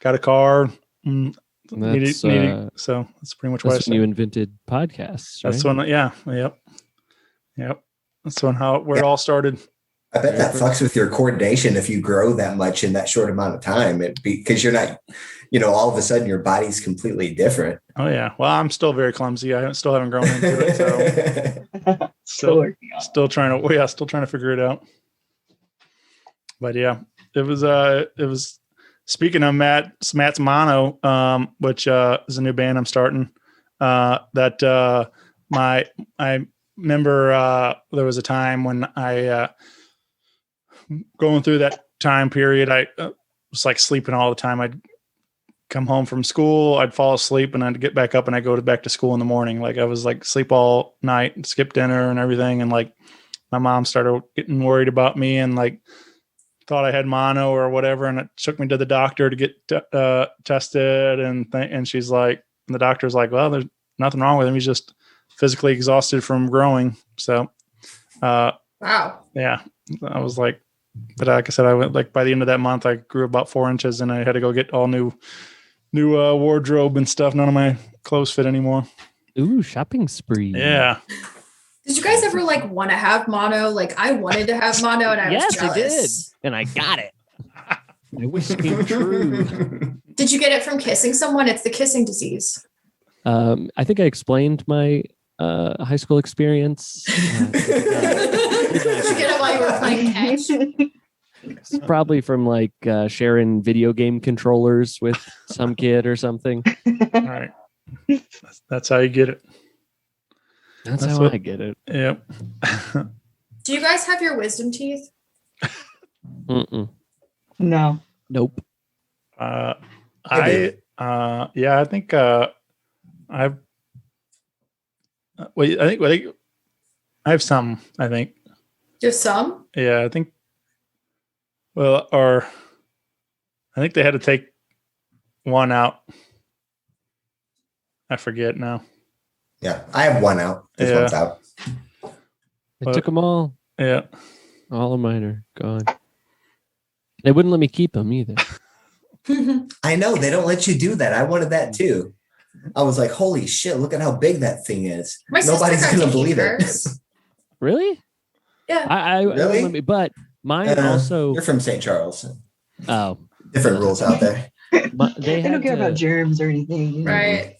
got a car. And so that's pretty much why That's when you invented podcasts, right? That's when, yeah, yep. That's where it all started. I bet that fucks with your coordination if you grow that much in that short amount of time. Because you're not, all of a sudden your body's completely different. Oh yeah. Well, I'm still very clumsy. I still haven't grown into it. So still trying to figure it out. But yeah, it was speaking of Matt's Mono, which is a new band I'm starting. I remember there was a time when I going through that time period, I was like sleeping all the time. I'd come home from school, I'd fall asleep, and I'd get back up and I'd go back to school in the morning. Like I was like sleep all night and skip dinner and everything. And like my mom started getting worried about me and like thought I had mono or whatever. And it took me to the doctor to get tested. And she's like, and the doctor's like, well, there's nothing wrong with him. He's just physically exhausted from growing. So, Wow. Yeah, I was like, but like I said, I went like by the end of that month, I grew about 4 inches, and I had to go get all new wardrobe and stuff. None of my clothes fit anymore. Ooh, shopping spree. Yeah. Did you guys ever like want to have mono? Like I wanted to have mono, and I was jealous. I did, and I got it. My wish came true. Did you get it from kissing someone? It's the kissing disease. I think I explained my high school experience. Did you get it while you were playing catch? It's probably from like sharing video game controllers with some kid or something. All right. That's how you get it. That's how I get it. Yep. Do you guys have your wisdom teeth? Mm-mm. No. Nope. I think I've. Wait, I think I have some. I think. You have some? Yeah, I think. Well, or I think they had to take one out. I forget now. Yeah, I have one out. This one's out. I took them all. Yeah. All of mine are gone. They wouldn't let me keep them either. I know. They don't let you do that. I wanted that too. I was like, holy shit, look at how big that thing is. My Nobody's sister got going to to keep believe it. Really? Yeah. I Really? wouldn't let me- but mine also. You're from St. Charles. Oh, Different rules out there. they They don't had care to- about germs or anything. Right.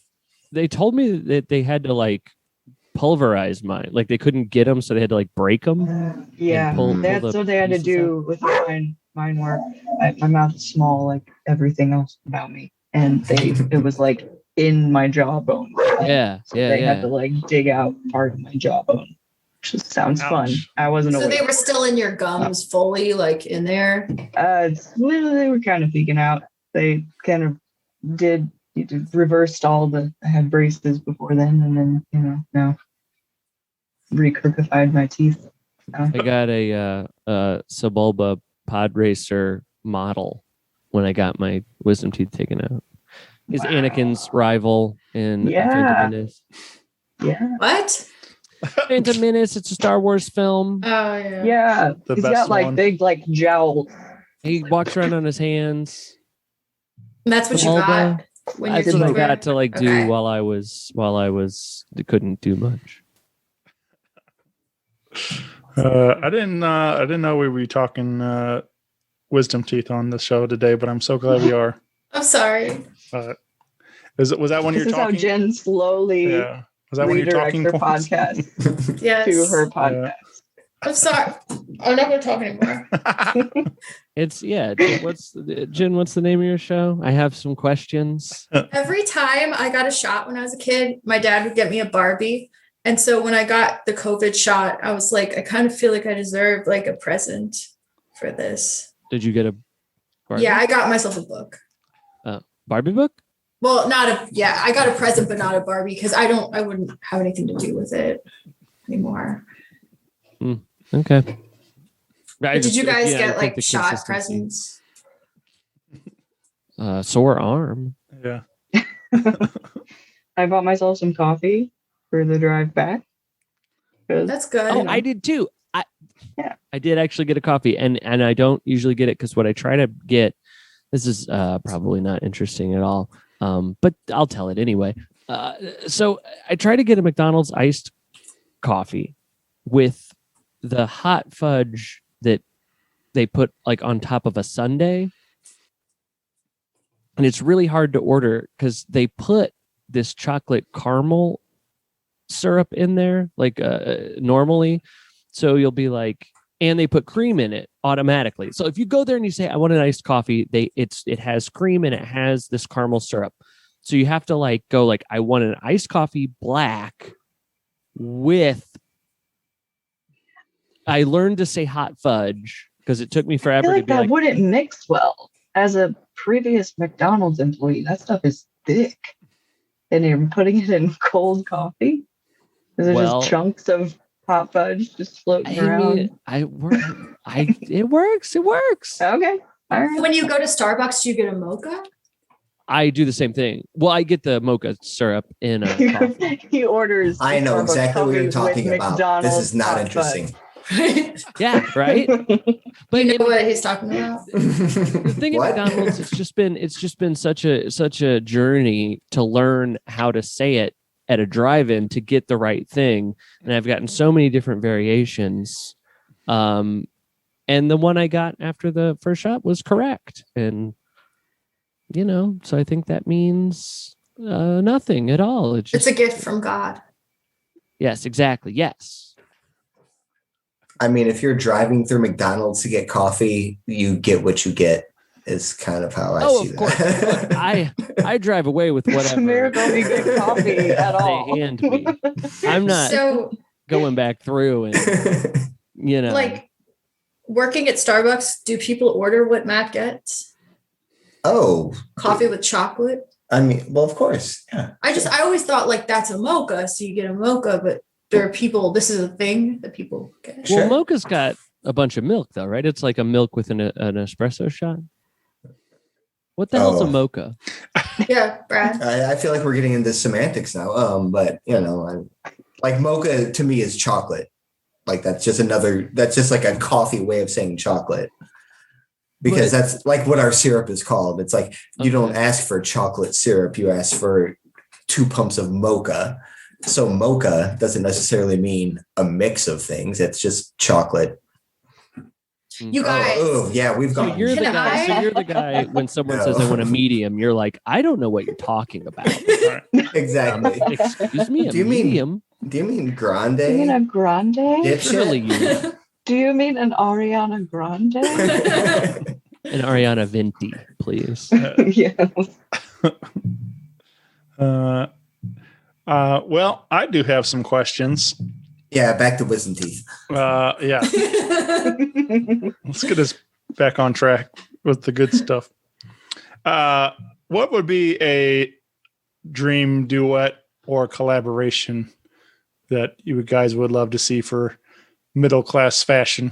They told me that they had to like pulverize mine. Like they couldn't get them, so they had to like break them. Yeah, pull that's the what they had to pieces do with mine. Mine were my mouth is small, like everything else about me, and it was like in my jawbone. Yeah, So yeah, they yeah. had to like dig out part of my jawbone. Which just sounds fun. Ouch. I wasn't So aware. they were still in your gums fully, like in there. They were kind of peeking out. They kind of reversed all I had braces before then, and then now recircified my teeth. I got a Sebulba pod racer model when I got my wisdom teeth taken out. Is Wow. Anakin's rival in Yeah. Phantom Menace. Yeah, What? Phantom Menace, it's a Star Wars film. Oh yeah. yeah. The He's best got like one. big like jowls. He walks around on his hands. And that's what you Bulba. got when That's you what I were- got to like do Okay. while I was couldn't do much. I didn't know we would be talking wisdom teeth on the show today, but I'm so glad we are. I'm sorry. Was that when This you're is how talking? Jen slowly Yeah. Was that when you're redirects talking? her points? podcast Yes. to her podcast. I'm sorry. I'm not gonna talk anymore. It's what's the name of your show? I have some questions. Every time I got a shot when I was a kid, my dad would get me a Barbie. And so when I got the COVID shot, I was like, I kind of feel like I deserve like a present for this. Did you get a Barbie? Yeah, I got myself a book. Barbie book? Well, I got a present, but not a Barbie because I wouldn't have anything to do with it anymore. Okay. I Did you just- guys yeah, I get think like the shot consistency. presents? Sore arm. Yeah. I bought myself some coffee for the drive back. 'Cause, That's good. Oh, know. I did too. Yeah. I did actually get a coffee, and I don't usually get it because what I try to get. This is probably not interesting at all, but I'll tell it anyway. So I try to get a McDonald's iced coffee with the hot fudge that they put like on top of a sundae, and it's really hard to order because they put this chocolate caramel syrup in there like normally, so you'll be like, and they put cream in it automatically. So if you go there and you say I want an iced coffee, it has cream and it has this caramel syrup, so you have to like go like I want an iced coffee black with, I learned to say hot fudge because it took me I forever feel to like be that like, wouldn't mix well. As a previous McDonald's employee, that stuff is thick. And you're putting it in cold coffee? Is it Well, just chunks of hot fudge just floating I around? mean, it works. It works. Okay. All right. When you go to Starbucks, do you get a mocha? I do the same thing. Well, I get the mocha syrup in a coffee. He orders. I know Starbucks exactly what you're coffee talking with about. This McDonald's is not hot interesting. Yeah, right. But You know what he's talking about? the thing at What? McDonald's, it's just been such a journey to learn how to say it at a drive-in to get the right thing, and I've gotten so many different variations. And the one I got after the first shot was correct, and so I think that means nothing at all. It's It's just a gift from God. yes, exactly, yes. I mean, if you're driving through McDonald's to get coffee, you get what you get. Is kind of how I Oh, see of course. that. Look, I drive away with It's a whatever miracle if you get coffee at all. they hand me. I'm not So, going back through and like, working at Starbucks, do people order what Matt gets? Oh, Coffee with chocolate? I mean, well, of course, yeah. I always thought like that's a mocha, so you get a mocha, but there are people, this is a thing that people get. Well, Sure. mocha's got a bunch of milk though, right? It's like a milk with an espresso shot. What the hell's a Oh. mocha? Yeah, Brad. I feel like we're getting into semantics now. But like mocha to me is chocolate. Like that's just like a coffee way of saying chocolate. Because But- that's like what our syrup is called. It's like you don't Okay. ask for chocolate syrup, you ask for 2 pumps of mocha. So mocha doesn't necessarily mean a mix of things. It's just chocolate. You guys. Oh, yeah, we've So gone. you're the Can guy. I- So you're the guy when someone says I want a medium, you're like, I don't know what you're talking about. Exactly. Excuse me, a Do you mean- medium? Do you mean grande? Do you mean a grande? Dipshit? Surely you Do you mean an Ariana Grande? and Ariana Venti, please. Yes. Well, I do have some questions. Yeah, back to wisdom teeth. Yeah, let's get us back on track with the good stuff. What would be a dream duet or collaboration that you guys would love to see for middle class fashion?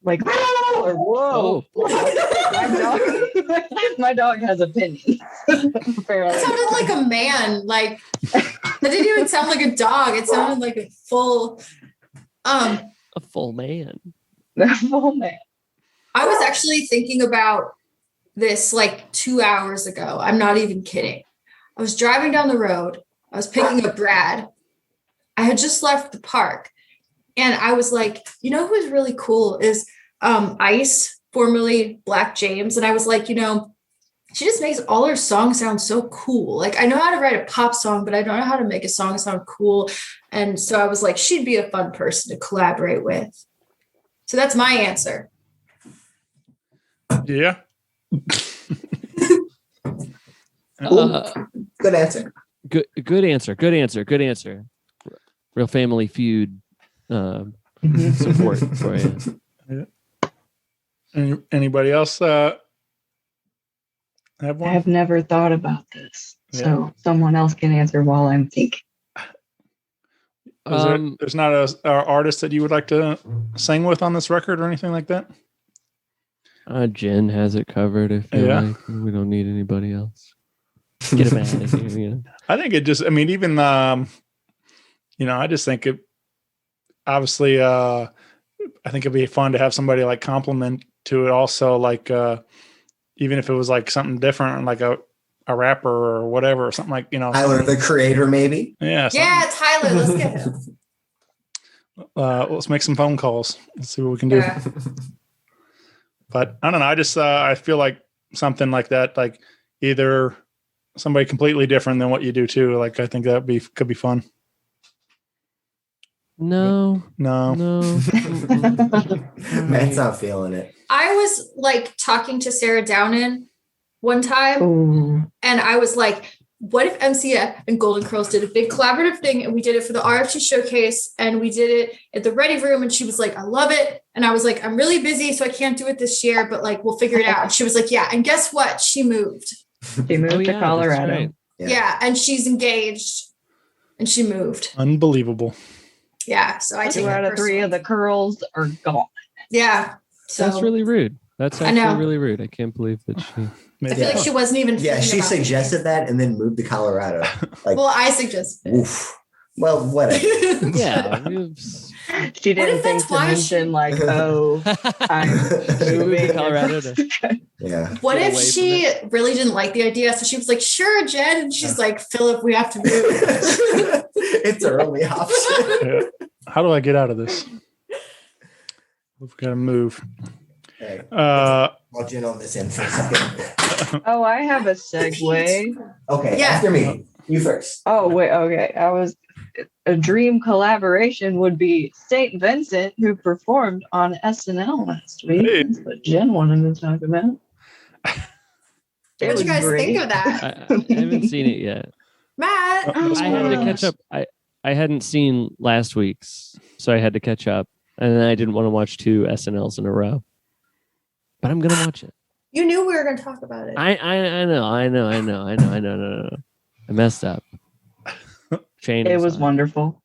Like, or whoa. My dog has opinions. That Apparently. sounded like a man. Like that didn't even sound like a dog. It sounded like a full. A full man. Oh man. I was actually thinking about this like 2 hours ago. I'm not even kidding. I was driving down the road. I was picking up Brad. I had just left the park, and I was like, you know who's really cool is Ice, formerly Black James. And I was like, she just makes all her songs sound so cool. Like I know how to write a pop song, but I don't know how to make a song sound cool. And so I was like, she'd be a fun person to collaborate with. So that's my answer. Yeah. Good answer. Good answer. Good answer. Good answer. Real Family Feud support for you. Anybody else have I one? have never thought about this. So someone else can answer while I'm thinking. There's not a artist that you would like to sing with on this record or anything like that? Jen has it covered. I feel Yeah. like we don't need anybody else. Get him out of here. You know? I think it just, I mean, even, I just think it, obviously, I think it'd be fun to have somebody like compliment to it also, like, even if it was like something different, like a rapper or whatever, or something like, Tyler, the creator, maybe. Yeah. Yeah, Tyler, let's get him. Let's make some phone calls. Let's see what we can do. Yeah. But I don't know. I just, I feel like something like that, like either somebody completely different than what you do too. Like, I think could be fun. No. Matt's not feeling it. I was like talking to Sarah Downen one time, Ooh. and I was like, what if MCF and Golden Curls did a big collaborative thing, and we did it for the RFT showcase, and we did it at the Ready Room, and she was like, I love it. And I was like, I'm really busy, so I can't do it this year, but like, we'll figure it out. And she was like, yeah. And guess what? She moved. She moved to Colorado. Right. Yeah. And she's engaged, and she moved. Unbelievable. Yeah. So I take 2 out it of 3 of personally. the curls are gone. Yeah. So That's really rude. That's I know. actually really rude. I can't believe that she. I feel like she wasn't even. Yeah, thinking she about me. suggested that and then moved to Colorado. Like, Well, I suggested. oof. Well, whatever. Yeah. She didn't if think that's to why mention like, oh, I'm moving to Colorado. Yeah. What Get if away she really didn't like the idea? So she was like, sure, Jen. And she's like, Philip, we have to move. It's her only option. Yeah. How do I get out of this? We've got to move. Hey, Uh, I'll gin on this end for a second. Oh, I have a segue. Okay, Yeah. after me. You first. Oh, wait, okay. A dream collaboration would be St. Vincent, who performed on SNL last week. Hey. That's what Jen wanted to talk about. What do you guys think of that? I haven't seen it yet. Matt? I had to catch up. I hadn't seen last week's, so I had to catch up, and then I didn't want to watch 2 SNLs in a row. But I'm gonna watch it. You knew we were going to talk about it. I know. No. I messed up. Shane, It was wonderful.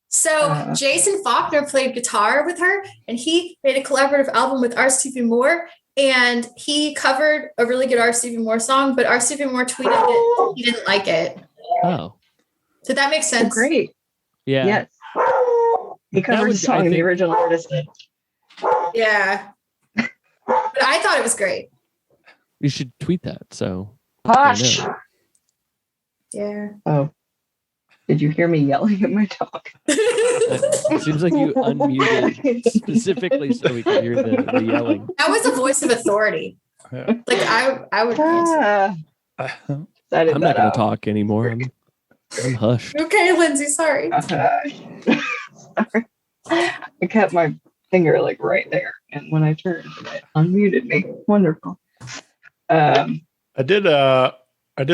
So Jason Faulkner played guitar with her, and he made a collaborative album with R. Stevie Moore, and he covered a really good R. Stevie Moore song, but R. Stevie Moore tweeted that he didn't like it. Oh, Did that make Oh, sense? great. yeah. Yes. He covered would- the song I and the think- original artist did. Yeah. But I thought it was great. You should tweet that. So Hush. know. Yeah. Oh. Did you hear me yelling at my dog? It seems like you unmuted specifically so we could hear the yelling. That was a voice of authority. Yeah. Like I would. Ah, Uh, edit I'm that not going out. to talk anymore. I'm hushed. Okay, Lindsay. Sorry. Sorry. I kept my finger like right there, and when I turned, it unmuted me. Wonderful. I did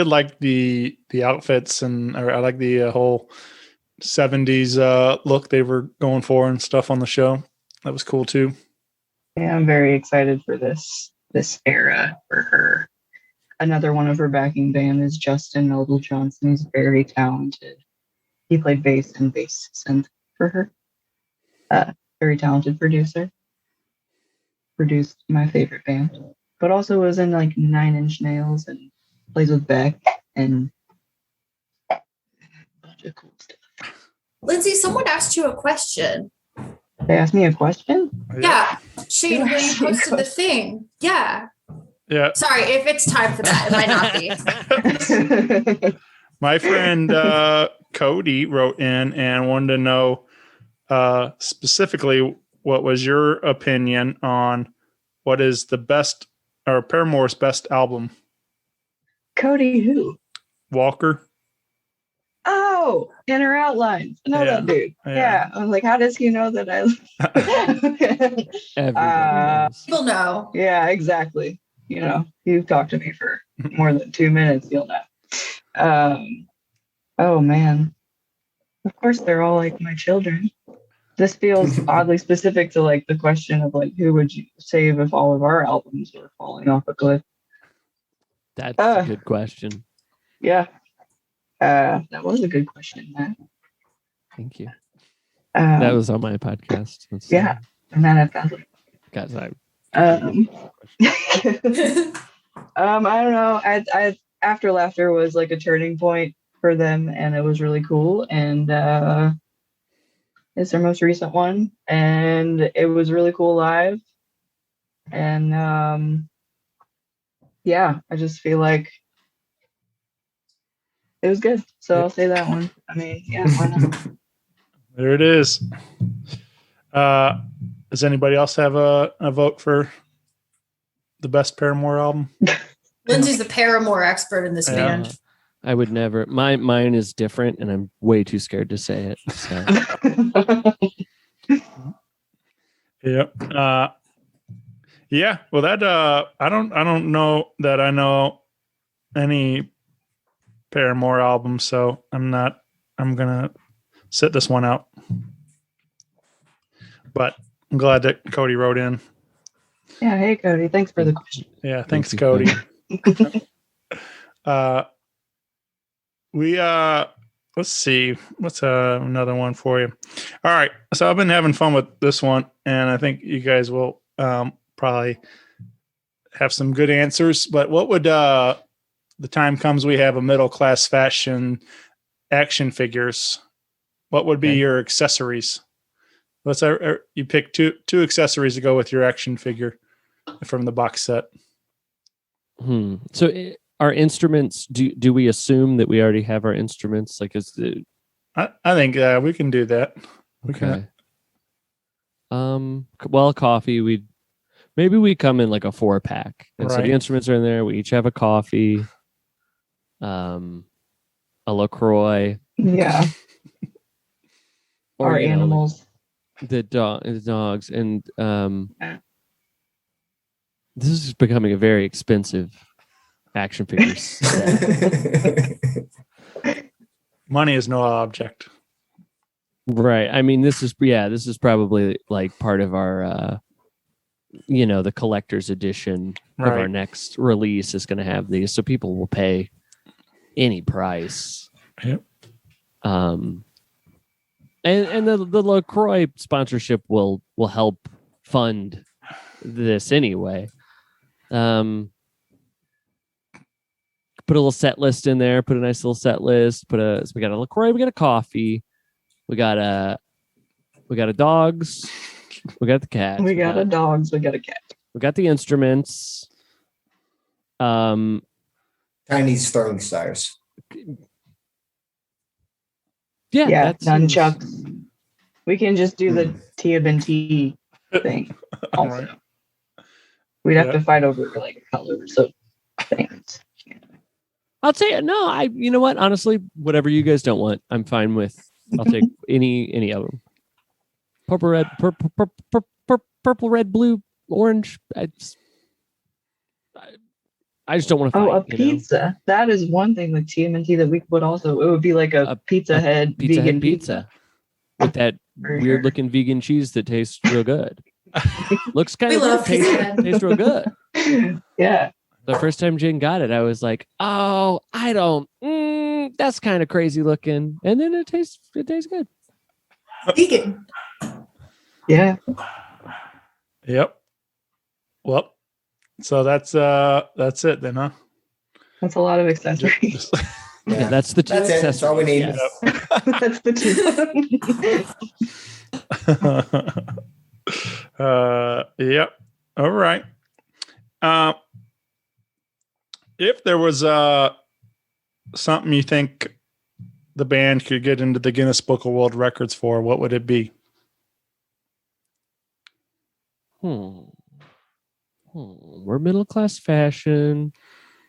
like the outfits, and I like the whole 70s look they were going for and stuff on the show. That was cool too. Yeah, I'm very excited for this era for her. Another one of her backing band is Justin Noble Johnson. He's very talented. He played bass and bass synth for her. Very talented producer. Produced my favorite band, but also was in like 9 Inch Nails and plays with Beck and a bunch of cool stuff. Lindsay, someone asked you a question. They asked me a question. Yeah. Shane, You when you asked me a posted the question. thing. Yeah. Yeah. Sorry, if it's time for that, it might not be. My friend Cody wrote in and wanted to know specifically what was your opinion on what is the best or Paramore's best album. Cody who? Walker. Oh, Inner Outlines. I know Yeah. that dude. Yeah. Yeah. I was like, how does he know that I Everybody knows. People know. Yeah, exactly. You know, you've talked to me for more than 2 minutes, you'll know. Oh man. Of course they're all like my children. This feels oddly specific to like the question of like who would you save if all of our albums were falling off a cliff? That's a good question. Yeah. That was a good question, Matt. Thank you. That was on my podcast. Yeah. And then I found Guys, I don't know. I After Laughter was like a turning point for them, and it was really cool. And it's their most recent one, and it was really cool live. And yeah, I just feel like it was good. So I'll say that one. I mean, yeah, why not? There it is. Does anybody else have a vote for the best Paramore album? Lindsay's the Paramore expert in this Yeah. band. I would never. Mine is different, and I'm way too scared to say it. So. Yeah. Yeah. Well, that I don't know that I know any Paramore albums, so I'm gonna sit this one out. But I'm glad that Cody wrote in. Yeah, hey Cody, thanks for the question. Yeah, thanks, you, Cody. Let's see. What's another one for you? All right. So I've been having fun with this one, and I think you guys will probably have some good answers. But what would the time comes we have a middle class fashion action figures? What would be your accessories? Let's you pick two accessories to go with your action figure from the box set. So our instruments, do we assume that we already have our instruments? Like, is the I think we can do that. okay. Well, coffee. Maybe we come in like a 4-pack, and so Right. the instruments are in there. We each have a coffee, a LaCroix, Yeah, or our you know, like, animals. the dogs, and this is becoming a very expensive action figure set. Money is no object. Right. I mean, this is probably like part of our the collector's edition of our Right. next release is going to have these, so people will pay any price. Yep. And the LaCroix sponsorship will help fund this anyway. Put a little set list in there. Put a nice little set list. So we got a LaCroix. We got a coffee. We got a dogs. We got the cat. We got a dogs. We got a cat. We got the instruments. Chinese throwing stars. Yeah, Yeah, that's nunchucks. We can just do the TMNT thing. Also, Right. we'd have Yeah. to fight over like colors of things. I'll tell you. No, you know what? Honestly, whatever you guys don't want, I'm fine with. I'll take any of them. Purple, red, purple, red, blue, orange. I just don't want to fight. Oh, a pizza. That is one thing with TMNT that we could also. It would be like a Pizza Head Pizza vegan Hut pizza with that For weird looking vegan cheese that tastes real good. Looks kind We of love good. Pizza Hut. Tastes real good. Yeah. The first time Jen got it, I was like, "Oh, I don't. That's kind of crazy looking." And then it tastes good. Vegan. Yeah. Yep. Well, so that's it then, huh? That's a lot of accessories. Yeah, that's the two That's it. That's all we need. accessories. That's the two. Yep. All right. If there was something you think the band could get into the Guinness Book of World Records for, what would it be? We're middle class fashion.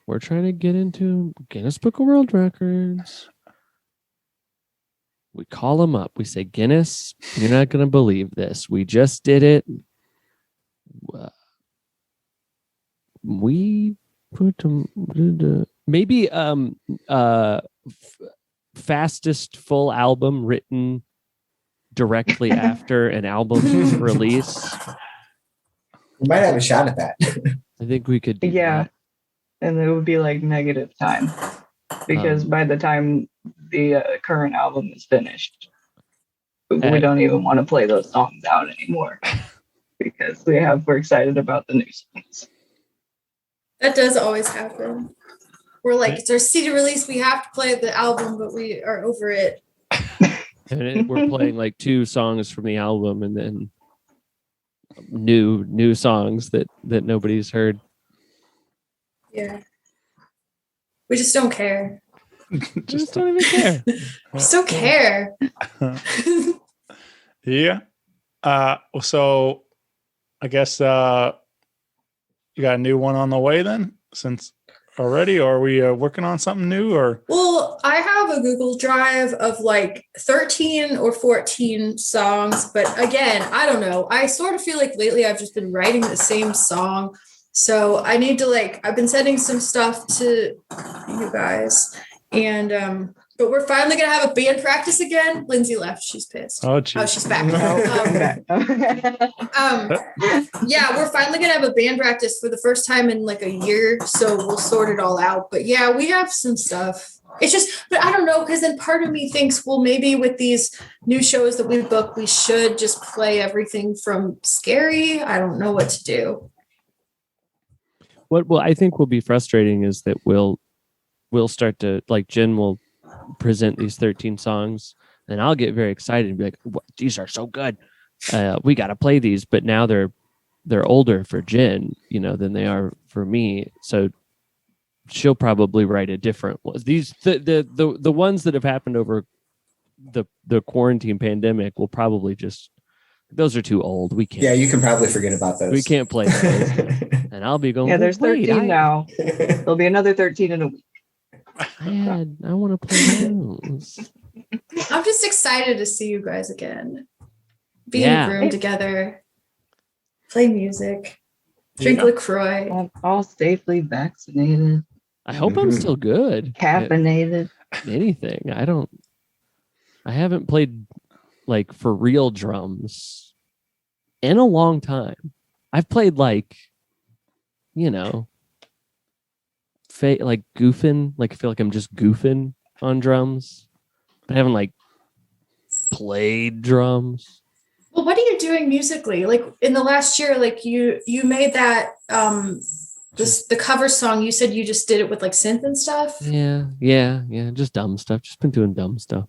We're trying to get into Guinness Book of World Records. We call them up. We say, Guinness, you're not going to believe this. We just did it. We put maybe fastest full album written directly after an album release. We might have a shot at that. I think we could do Yeah. that. And it would be like negative time because by the time the current album is finished, we don't even want to play those songs out anymore because we're excited about the new songs. That does always happen. We're like, it's our CD release. We have to play the album, but we are over it. And we're playing like 2 songs from the album, and then new songs that nobody's heard. Yeah. We just don't care. Just don't even care. Just don't care. Yeah. So I guess you got a new one on the way then, since already, or are we working on something new, or? Well, I have a Google Drive of like 13 or 14 songs, but again, I don't know. I sort of feel like lately I've just been writing the same song. So I need to I've been sending some stuff to you guys, and but we're finally gonna have a band practice again. Lindsay left; she's pissed. Oh, geez. Oh, she's back. Yeah, we're finally gonna have a band practice for the first time in like a year, so we'll sort it all out. But yeah, we have some stuff. It's just, but I don't know, because then part of me thinks, well, maybe with these new shows that we book, we should just play everything from Scary. I don't know what to do. What I think will be frustrating is that we'll start to, like, Jen will present these 13 songs, and I'll get very excited and be like, these are so good. We got to play these, but now they're older for Jen, than they are for me. So she'll probably write a different one. These the ones that have happened over the quarantine pandemic will probably just, those are too old. We can't. Yeah, you can probably forget about those. We can't play those. And I'll be going. Yeah, there's "Wait, 13 now. There'll be another 13 in a week. I want to play those. I'm just excited to see you guys again. Be Yeah. in a room together, play music, drink LaCroix. All safely vaccinated, I hope I'm still good. caffeinated. Anything. I haven't played like for real drums in a long time. I've played like, like goofing, like I feel like I'm just goofing on drums, but I haven't like played drums. Well, what are you doing musically? Like in the last year, like you made that the cover song. You said you just did it with like synth and stuff. Yeah, just dumb stuff. Just been doing dumb stuff.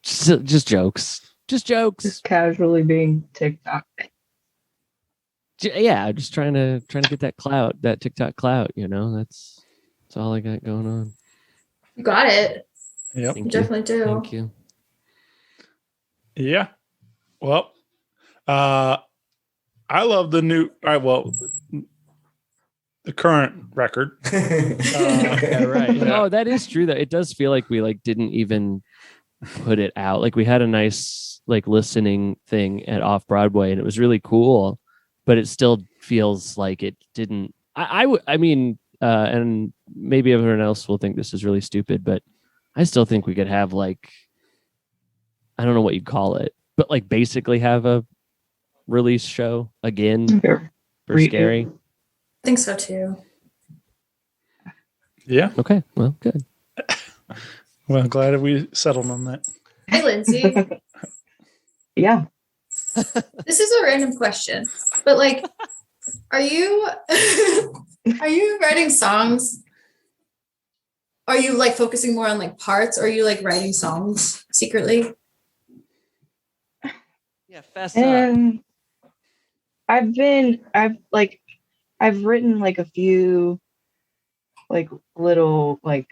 Just jokes. Just casually being TikTok. Yeah, just trying to get that clout, that TikTok clout. That's all I got going on. You got it. Yep. You definitely do. Thank you. Yeah. Well, I love the new. The current record. Yeah, right. Yeah. Oh, that is true. That it does feel like we like didn't even put it out. Like we had a nice like listening thing at Off Broadway, and it was really cool. But it still feels like it didn't. I mean, and maybe everyone else will think this is really stupid, but I still think we could have like, I don't know what you'd call it, but like basically have a release show again for Scary. I think so too. Yeah. Okay, well, good. Well, I'm glad we settled on that. Hey, Lindsay. Yeah. This is a random question, but like, are you writing songs? Are you like focusing more on like parts, or are you like writing songs secretly? Yeah, fast up. And I've written like a few like little like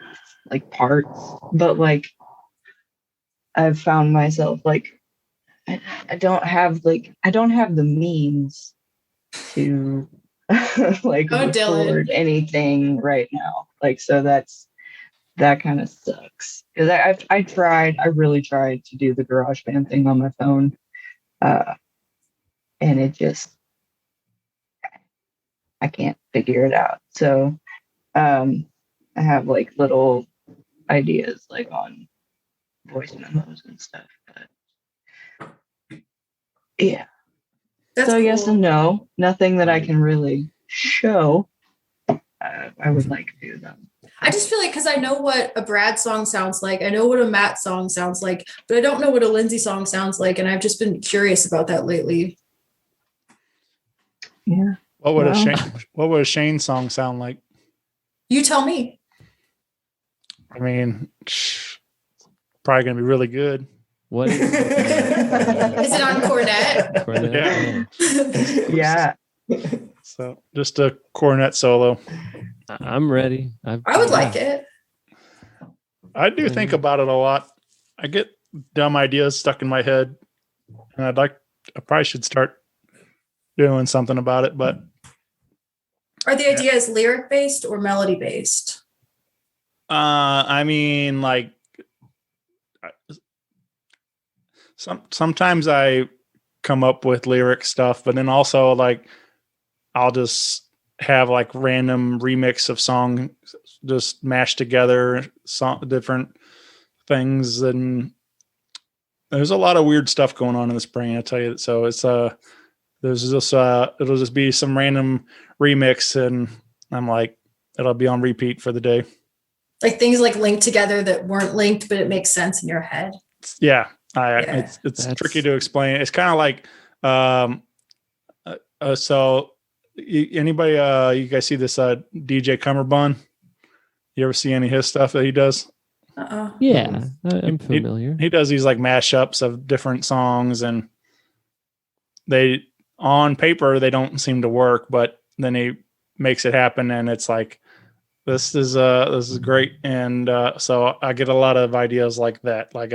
parts, but like I've found myself like I don't have the means to like Oh, Dylan. record anything right now. Like, so that kind of sucks. Because I really tried to do the GarageBand thing on my phone. And it just, I can't figure it out. So I have like little ideas like on voice memos and stuff. But yeah. That's So yes cool. and no. Nothing that I can really show. I would like to do them. I just feel like because I know what a Brad song sounds like, I know what a Matt song sounds like, but I don't know what a Lindsay song sounds like, and I've just been curious about that lately. Yeah. What would Well. what would a Shane song sound like? You tell me. I mean, probably gonna be really good. What is Is it on cornet? Cornet? Yeah. So just a cornet solo. I'm ready. I would like it. I do think about it a lot. I get dumb ideas stuck in my head, and I probably should start doing something about it. But Are the ideas lyric based or melody based? I mean, like, sometimes I come up with lyric stuff, but then also like I'll just have like random remix of songs just mashed together, different things, and there's a lot of weird stuff going on in this brain. I tell you, so it's there's just it'll just be some random remix, and I'm like, it'll be on repeat for the day. Like things like linked together that weren't linked, but it makes sense in your head. Yeah, Yeah. it's tricky to explain. It's kind of like so anybody you guys see this DJ Cummerbund? You ever see any of his stuff that he does? Yeah, I'm familiar. He does these like mashups of different songs, and they on paper they don't seem to work, but then he makes it happen, and it's like this is great. And so I get a lot of ideas like that. Like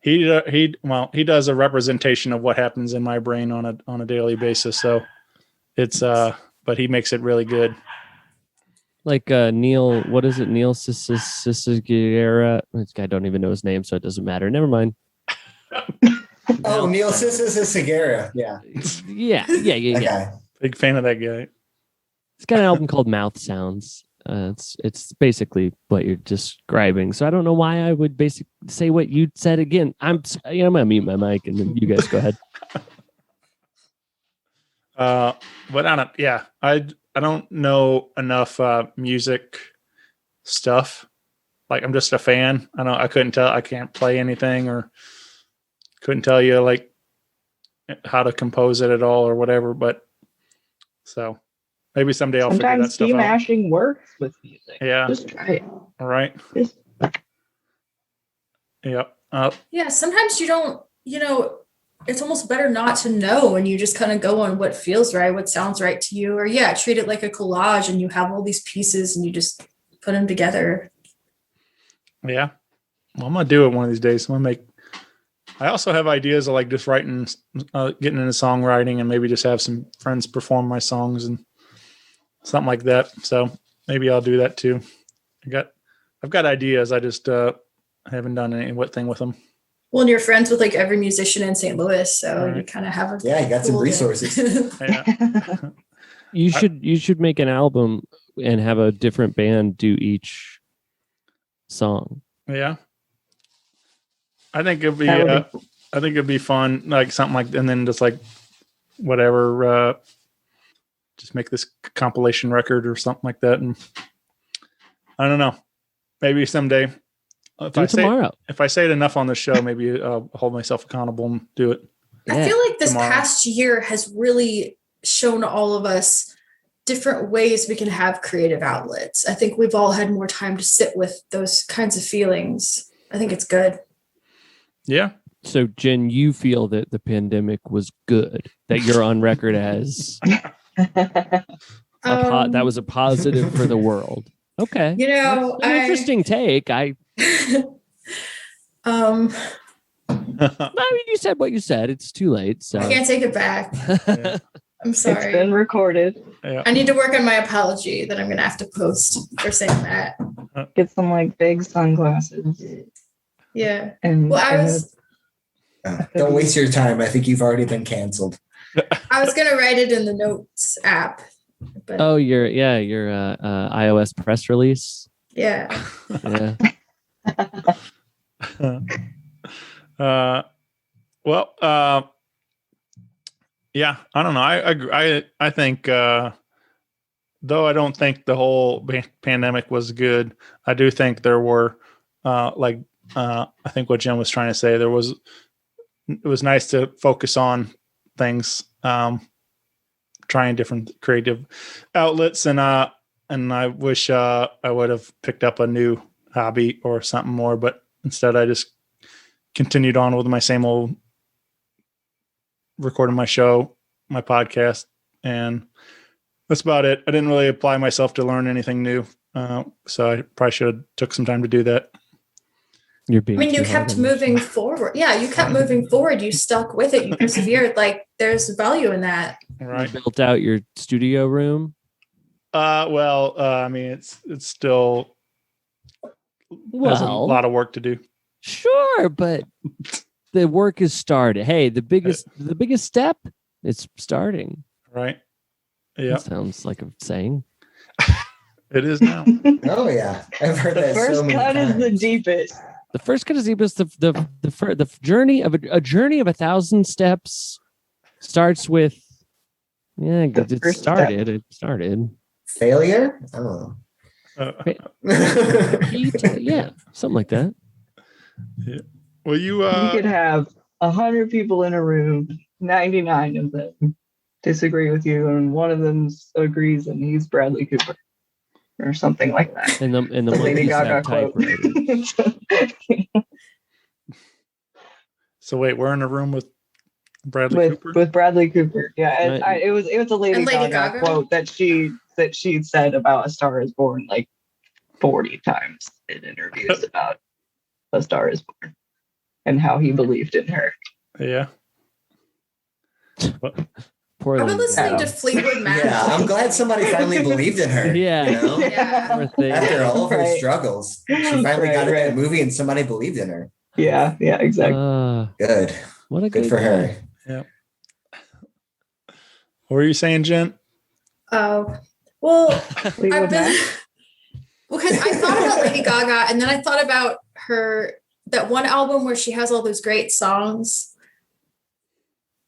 he does a representation of what happens in my brain on a daily basis. So it's but he makes it really good. Like Neil, what is it? Neil Cicigera. I don't even know his name, so it doesn't matter. Never mind. Oh, Neil Cicigera. Yeah. Yeah. Okay. Big fan of that guy. It's got an album called Mouth Sounds. It's basically what you're describing. So I don't know why I would basically say what you said again. I'm gonna mute my mic and then you guys go ahead. But I don't know enough music stuff. Like I'm just a fan. I can't play anything or couldn't tell you like how to compose it at all or whatever. But so maybe someday I'll figure that Sometimes stuff key out. mashing works with music. Yeah. Just try it. All right. Just Yep. Yeah, sometimes you don't, it's almost better not to know, and you just kind of go on what feels right, what sounds right to you, or treat it like a collage and you have all these pieces and you just put them together. Yeah. Well, I'm going to do it one of these days. I also have ideas of like just writing, getting into songwriting and maybe just have some friends perform my songs and something like that. So maybe I'll do that too. I've got ideas. I just haven't done anything with them. Well, and you're friends with like every musician in St. Louis, so Right. you kind of have a You got some pool there. resources. Yeah. You should make an album and have a different band do each song. Yeah. I think it'd be That fun, like something like, and then just like whatever, just make this compilation record or something like that. And I don't know, maybe someday Do it tomorrow. if I say it enough on the show, maybe I'll hold myself accountable and do it. I Yeah. feel like this Tomorrow. past year has really shown all of us different ways we can have creative outlets. I think we've all had more time to sit with those kinds of feelings. I think it's good. Yeah. So Jen, you feel that the pandemic was good, that you're on record as that was a positive for the world. Okay. That's an interesting take. I mean, you said what you said. It's too late. So I can't take it back. Yeah. I'm It's sorry. been recorded. Yeah. I need to work on my apology that I'm going to have to post for saying that. Get some like big sunglasses. Yeah. And, Well, Don't waste your time. I think you've already been canceled. I was going to write it in the notes app. But Oh, your iOS press release. yeah. Yeah. Yeah, I don't know. I think though I don't think the whole pandemic was good, I do think there were, I think what Jim was trying to say, it was nice to focus on things, trying different creative outlets. And I wish I would have picked up a new hobby or something more, but instead I just continued on with my same old recording my show, my podcast, and that's about it. I didn't really apply myself to learn anything new. So I probably should have took some time to do that. You're being. I mean, you too hard kept on yourself. moving forward. Yeah, you kept moving forward. You stuck with it. You persevered. Like, there's value in that. All right. You built out your studio room. I mean, it's still has a Well, lot of work to do. sure, but the work is started. Hey, the biggest step is starting. Right. Yeah, That sounds like a saying. it is now. Oh yeah, I've heard The that so first many cut is times. the deepest. The first cut is deepest. The journey of a journey of 1,000 steps starts with. Yeah, it first started. It started. Failure? I don't know. Yeah, something like that. Well, you You could have 100 people in a room, 99 of them disagree with you, and one of them agrees, and he's Bradley Cooper, or something like that. And the The Lady monkeys have Gaga quote. typewriters. so wait, we're in a room with Bradley with Cooper. with Bradley Cooper. Yeah, and Right. it was a Lady, And Lady Gaga, Gaga? quote that she said about A Star Is Born like 40 times in interviews about A Star Is Born and how he believed in her. Yeah. Poor I've been Lady listening Gaga. to Fleetwood Mac. Yeah, I'm glad somebody finally believed in her. Yeah. You know? Yeah. Poor thing. After all of her Right. struggles, she finally got Right. in a movie and somebody believed in her. Yeah, exactly. Good. What a Good for guy. her. What were you saying, Jen? Oh, well, Fleetwood I've been Mac. because I thought about Lady Gaga, and then I thought about that one album where she has all those great songs.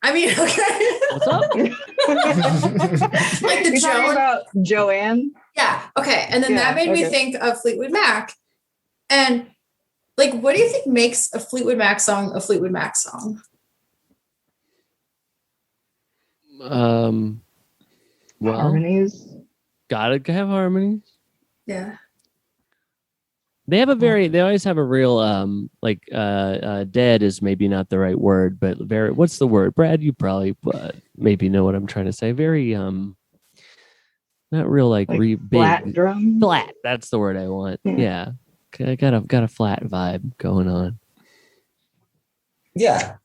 I mean, okay. What's up? Like the You're talking Joan. about Joanne. Yeah. Okay. And then Yeah, that made me okay. think of Fleetwood Mac. And like, what do you think makes a Fleetwood Mac song a Fleetwood Mac song? Well, Harmonies. gotta have harmonies. Yeah. They have they always have a real dead is maybe not the right word, but very, what's the word? Brad, you probably maybe know what I'm trying to say. Very not real like big Flat drum. flat. That's the word I want. Yeah. Yeah. Got a flat vibe going on. Yeah.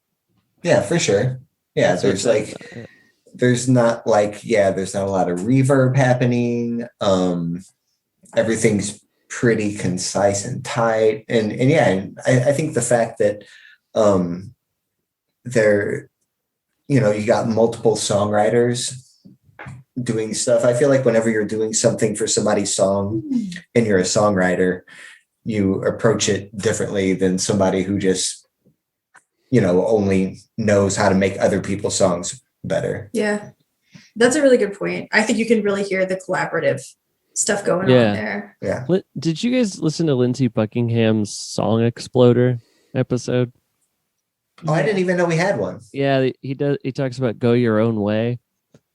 Yeah, for sure. Yeah, That's there's not a lot of reverb happening. Everything's pretty concise and tight. And I think the fact that you got multiple songwriters doing stuff. I feel like whenever you're doing something for somebody's song and you're a songwriter, you approach it differently than somebody who just, only knows how to make other people's songs better. Yeah. That's a really good point. I think you can really hear the collaborative stuff going on there. Yeah. Did you guys listen to Lindsey Buckingham's Song Exploder episode? Oh, I didn't even know we had one. Yeah, he does. He talks about Go Your Own Way,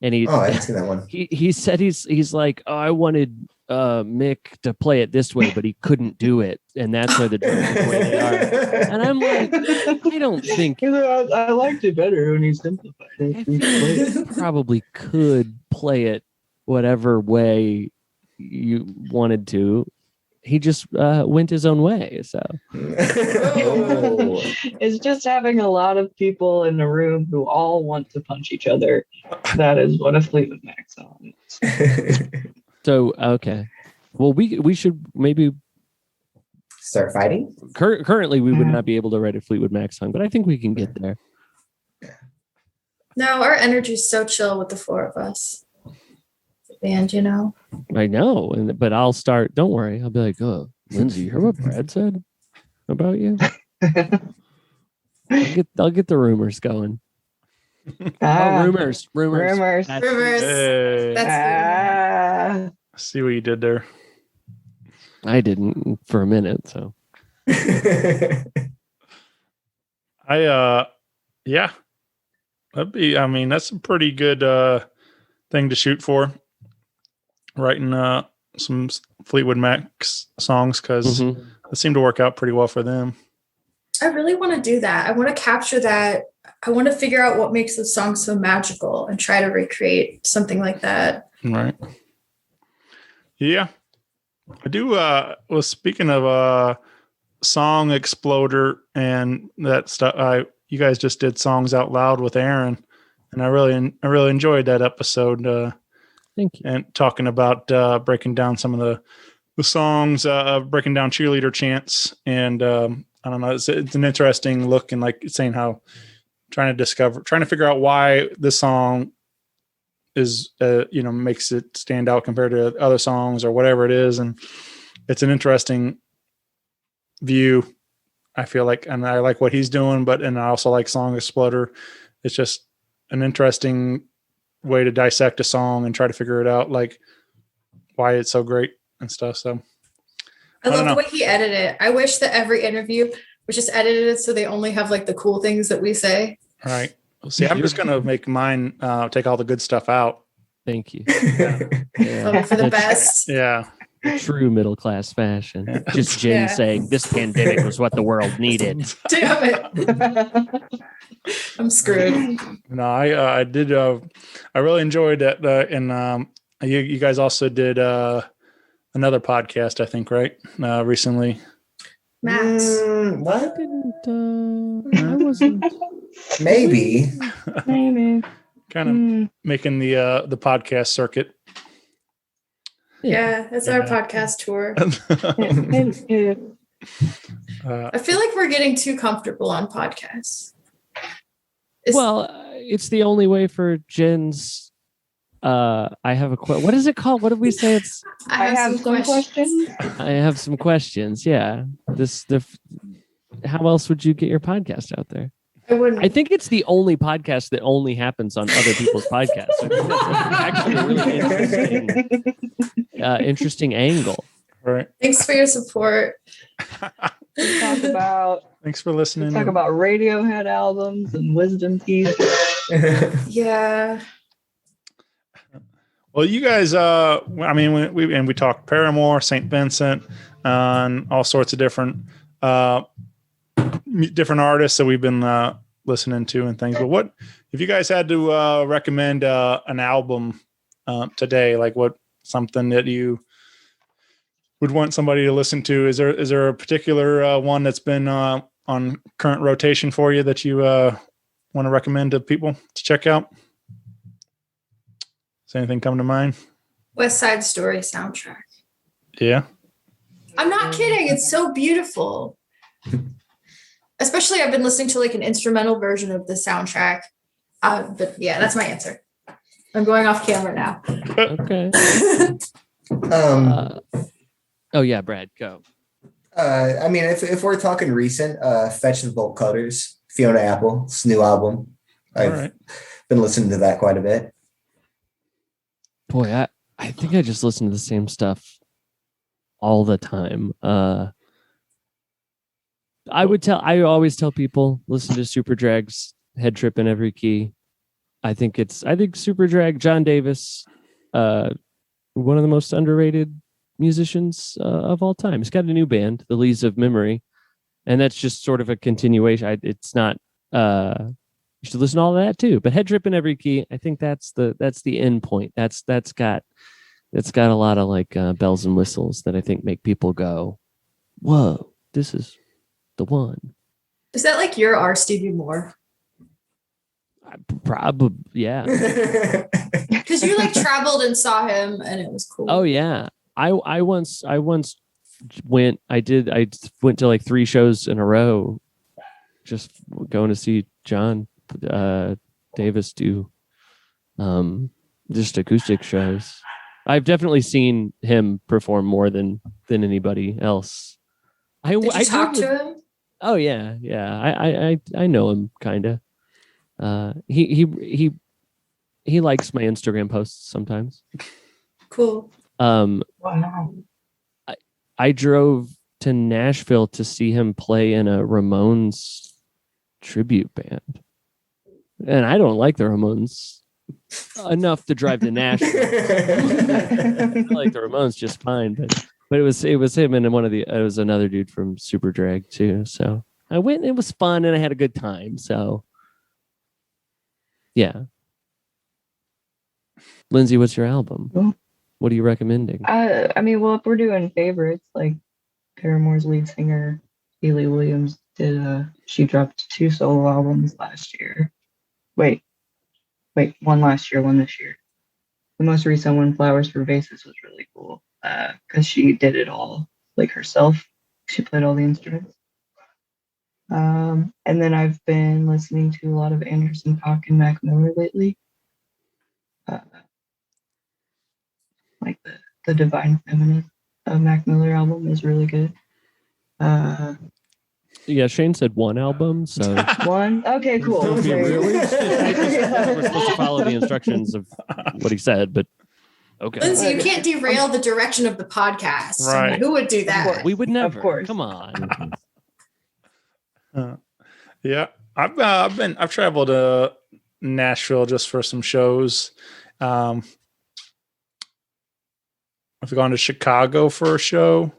and I didn't see that one. he said he's like, oh, I wanted Mick to play it this way, but he couldn't do it, and that's why the drums are the way they are. And I'm like, I don't think I liked it better when he simplified I it. feel like you probably could play it whatever way you wanted to. He just went his own way. So Oh. It's just having a lot of people in a room who all want to punch each other. That is what a Fleetwood Mac song is. so okay. Well, we should maybe Start fighting? currently we would not be able to write a Fleetwood Mac song, but I think we can get there. No, our energy's so chill with the four of us. Band, I know, but I'll start. Don't worry, I'll be like, oh, Lindsay, you heard what Brad said about you? I'll get the rumors going. Ah, rumors. rumors. That's- Rumors. Hey, That's see what you did there. I didn't for a minute, so Yeah, I mean, that's a pretty good thing to shoot for. Writing some Fleetwood Mac songs, because Mhm. it seemed to work out pretty well for them. I really want to do that. I want to capture that. I want to figure out what makes the song so magical and try to recreate something like that. Right. Yeah. I do was speaking of Song Exploder and that stuff, you guys just did Songs Out Loud with Aaron, and I really enjoyed that episode. Thank you. And talking about breaking down some of the songs, breaking down Cheerleader Chants, and I don't know, it's an interesting look, and like saying how trying to figure out why this song is makes it stand out compared to other songs or whatever it is, and it's an interesting view, I feel like, and I like what he's doing, and I also like Song Exploder. It's just an interesting way to dissect a song and try to figure it out, like why it's so great and stuff. So I don't love know. the way he edited it. I wish that every interview was just edited so they only have like the cool things that we say. All right. See, I'm just gonna make mine take all the good stuff out. Thank you. Hope for the best. Yeah. True middle class fashion. Just Jen Yeah. saying this pandemic was what the world needed. Damn it. I'm screwed. No, I did. I really enjoyed that. And you guys also did another podcast, I think, right? Recently. Max. What? I wasn't. Maybe. Maybe. Kind of making the podcast circuit. Yeah, it's our Yeah. podcast tour. I feel like we're getting too comfortable on podcasts. Well, it's the only way for Jen's. I have a what is it called? What did we say? It's I have some questions. I have some questions. Yeah. How else would you get your podcast out there? I wouldn't. I think it's the only podcast that only happens on other people's podcasts. I think that's actually a really interesting angle. Right. Thanks for your support. Talk about Thanks for listening. talk about Radiohead albums and wisdom teeth. Yeah. Well, you guys, I mean, we talked Paramore, St. Vincent, and all sorts of different artists that we've been listening to and things. But what if you guys had to recommend an album today? Like, what something that you would want somebody to listen to? Is there a particular one that's been on current rotation for you that you want to recommend to people to check out? Does anything come to mind? West Side Story soundtrack. Yeah. I'm not kidding. It's so beautiful. Especially I've been listening to like an instrumental version of the soundtrack. But yeah, that's my answer. I'm going off camera now. Okay. Oh yeah, Brad, go. I mean, if we're talking recent, Fetch the Bolt Cutters, Fiona Apple's new album. I've All right. been listening to that quite a bit. Boy, I think I just listen to the same stuff all the time. I always tell people listen to Super Drag's Head Trip in Every Key. I think Super Drag, John Davis, one of the most underrated musicians of all time. He's got a new band, the Lees of Memory, and that's just sort of a continuation. It's not. You should listen to all of that too. But Head Trip in Every Key, I think that's the end point. That's got a lot of like bells and whistles that I think make people go, "Whoa, this is the one." Is that like your R. Stevie Moore? Probably, yeah. Because you like traveled and saw him and it was cool. Oh yeah. I once went. I went to like 3 shows in a row, just going to see John Davis do just acoustic shows. I've definitely seen him perform more than anybody else. Did you talk to him? Oh yeah. I know him kind of. He likes my Instagram posts sometimes. Cool. Wow. I drove to Nashville to see him play in a Ramones tribute band. And I don't like the Ramones enough to drive to Nashville. I like the Ramones just fine, but it was him and it was another dude from Super Drag too. So I went and it was fun and I had a good time. So yeah. Lindsay, what's your album? Well, What are you recommending? I mean, well, if we're doing favorites, like Paramore's lead singer, Hayley Williams, she dropped 2 solo albums last year. Wait, one last year, one this year. The most recent one, Flowers for Vases, was really cool because she did it all like herself. She played all the instruments. And then I've been listening to a lot of Anderson .Paak and Mac Miller lately. Like the Divine Feminine Mac Miller album is really good. Yeah, Shane said one album, so One? Okay, cool. Don't be Okay. really- we're supposed to follow the instructions of what he said, but okay. Lindsay, you can't derail the direction of the podcast. Right. Who would do that? course. We would never. course. Come on. Yeah, I've traveled to Nashville just for some shows. I've gone to Chicago for a show.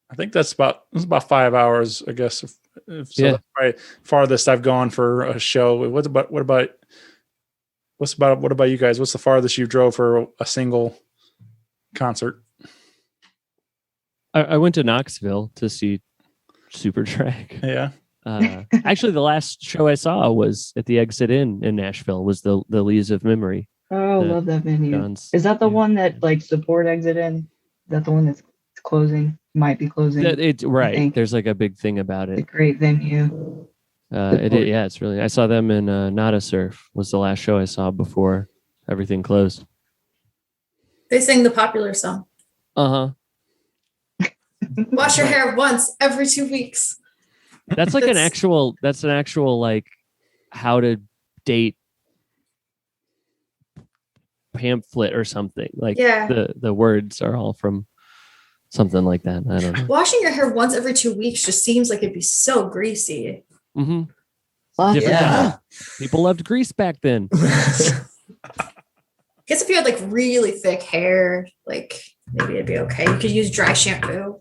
I think that's about 5 hours, I guess. If so, Yeah. that's probably farthest I've gone for a show. What about you guys? What's the farthest you drove for a single concert? I went to Knoxville to see Super Drag. Yeah. Actually, the last show I saw was at the Exit Inn in Nashville. Was the Lees of Memory? Oh, The love that venue. John's- Is that the yeah. one that like support exit in? Is that the one that's closing? Might be closing. It's right. think. There's like a big thing about It's a it. great venue. Yeah, it's really. I saw them in Nada Surf. Was the last show I saw before everything closed. They sing the popular song. Wash your hair once every 2 weeks. That's like an That's- actual. That's an actual like how to date pamphlet or something. Like Yeah. the words are all from something like that. I don't know. Washing your hair once every 2 weeks just seems like it'd be so greasy. hmm Well, Different Yeah. time. People loved grease back then. Guess if you had like really thick hair, like maybe it'd be okay. You could use dry shampoo.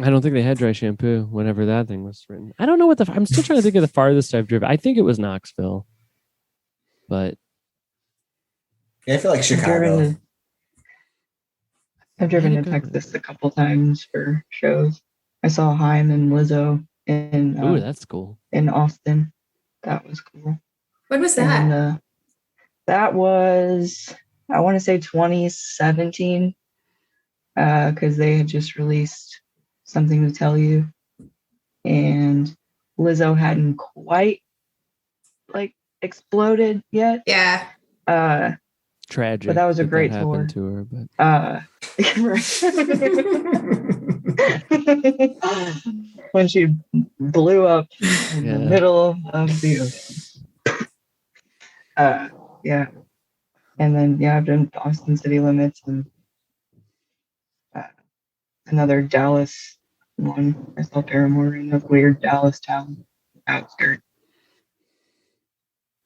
I don't think they had dry shampoo whenever that thing was written. I don't know what I'm still trying to think of the farthest I've driven. I think it was Knoxville, but Yeah, I feel like Chicago. I've driven Yeah, to good. Texas a couple times for shows. I saw Haim and Lizzo ooh, that's cool. in Austin. That was cool. When was that? And that was, I want to say 2017, because they had just released Something to Tell You, and Lizzo hadn't quite like exploded yet. Yeah. Tragic. But that was a great happened tour. to her, but When she blew up in Yeah. the middle of the ocean. Yeah. And then, yeah, I've done Austin City Limits and another Dallas one. I saw Paramore in a weird Dallas town outskirt.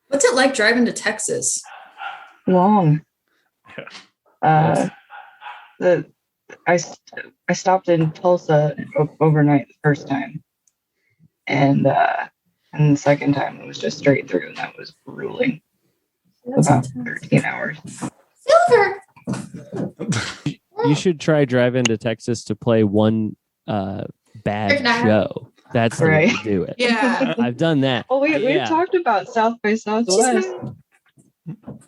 What's it like driving to Texas? Long. Yeah. I stopped in Tulsa overnight the first time, and the second time it was just straight through, and that was grueling. About 13 hours. Silver. you should try driving to Texas to play one bad Good night. show. That's the way to Right. do it. Yeah. I've done that. Well, we Yeah. talked about South by Southwest.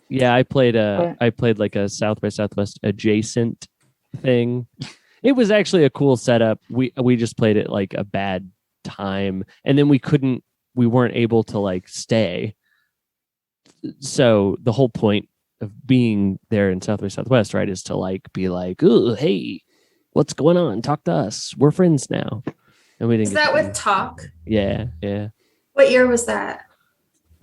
Yeah, I played like a South by Southwest adjacent thing. It was actually a cool setup. We just played it like a bad time, and then we weren't able to like stay. So the whole point of being there in South by Southwest, right, is to like be like, "Oh, hey, what's going on? Talk to us. We're friends now." And we didn't. Is get that to with do- talk? Yeah, yeah. What year was that?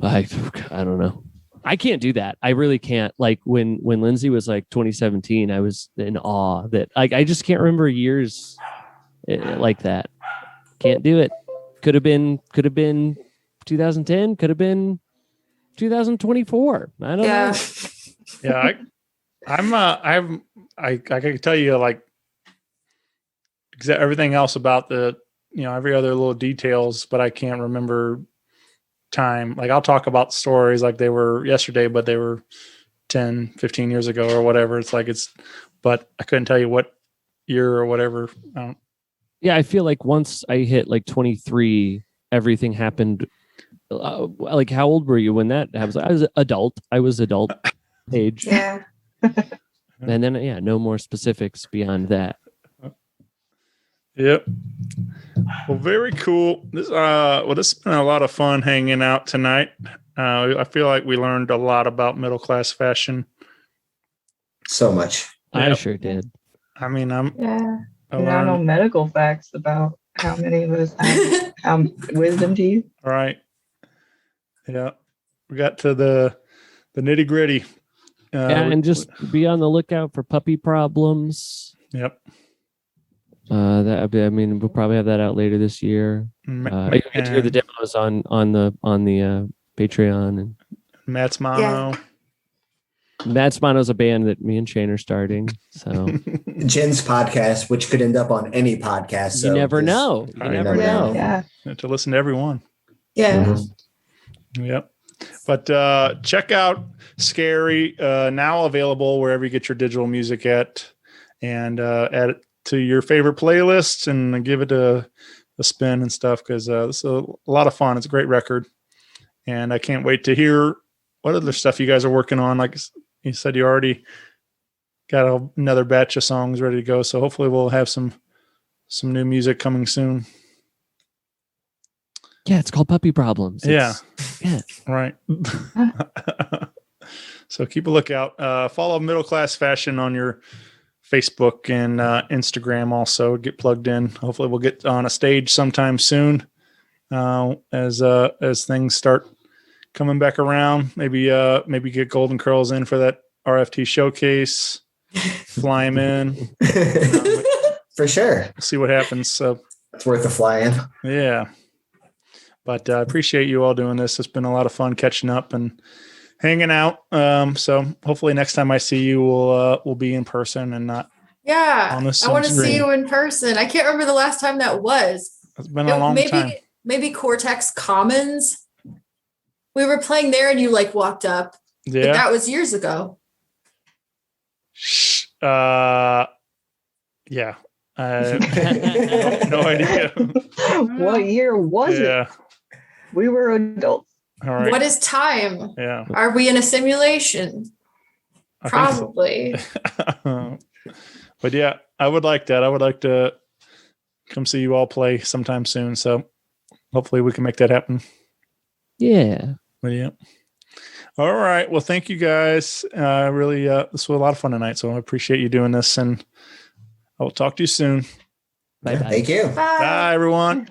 I don't know. I can't do that. I really can't. Like when Lindsay was like 2017, I was in awe that like I just can't remember years like that. Can't do it. Could have been 2010. Could have been 2024. I don't know. Yeah, I can tell you like everything else about the every other little details, but I can't remember time. Like I'll talk about stories like they were yesterday, but they were 10, 15 years ago or whatever. It's like but I couldn't tell you what year or whatever. Yeah, I feel like once I hit like 23, everything happened. Like how old were you when that happened? I was adult age. Yeah. And then no more specifics beyond that. Yep. Well, very cool. This has been a lot of fun hanging out tonight. I feel like we learned a lot about middle class fashion. So much. I sure did. I mean, Yeah. And I know medical facts about how many of us have wisdom teeth. Right. Yeah. We got to the nitty gritty. And just be on the lookout for puppy problems. Yep. We'll probably have that out later this year. You get to hear the demos on the Patreon. And Matt Smano. Matt Smano's a band that me and Shane are starting. So Jen's podcast, which could end up on any podcast. So you never know. You never know. Yeah. To listen to everyone. Yeah. Mm-hmm. Yep. But check out Scary, now available wherever you get your digital music at, and add it to your favorite playlists and give it a spin and stuff, because it's a lot of fun. It's a great record, and I can't wait to hear what other stuff you guys are working on. Like you said, you already got another batch of songs ready to go, so hopefully we'll have some new music coming soon. Yeah, it's called Puppy Problems. Yeah. Yeah. Right. So keep a lookout. Follow Middle Class Fashion on your Facebook and Instagram. Also get plugged in. Hopefully we'll get on a stage sometime soon as things start coming back around. Maybe get Golden Curls in for that RFT showcase. Fly him in. For sure. See what happens. So it's worth a fly in. Yeah. But I appreciate you all doing this. It's been a lot of fun catching up and hanging out. So hopefully next time I see you, we'll be in person and not. Yeah. On the I want to screen. see you in person. I can't remember the last time that was. It's been a long time. Maybe Cortex Commons. We were playing there and you like walked up. Yeah. But that was years ago. Yeah. No idea. What year was Yeah. it? We were adults. All right. What is time? Yeah. Are we in a simulation? I think so. Probably. But yeah, I would like that. I would like to come see you all play sometime soon. So hopefully we can make that happen. Yeah. But yeah. All right. Well, thank you guys. Really, this was a lot of fun tonight. So I appreciate you doing this, and I will talk to you soon. Bye. Thank you. Bye. Bye, everyone.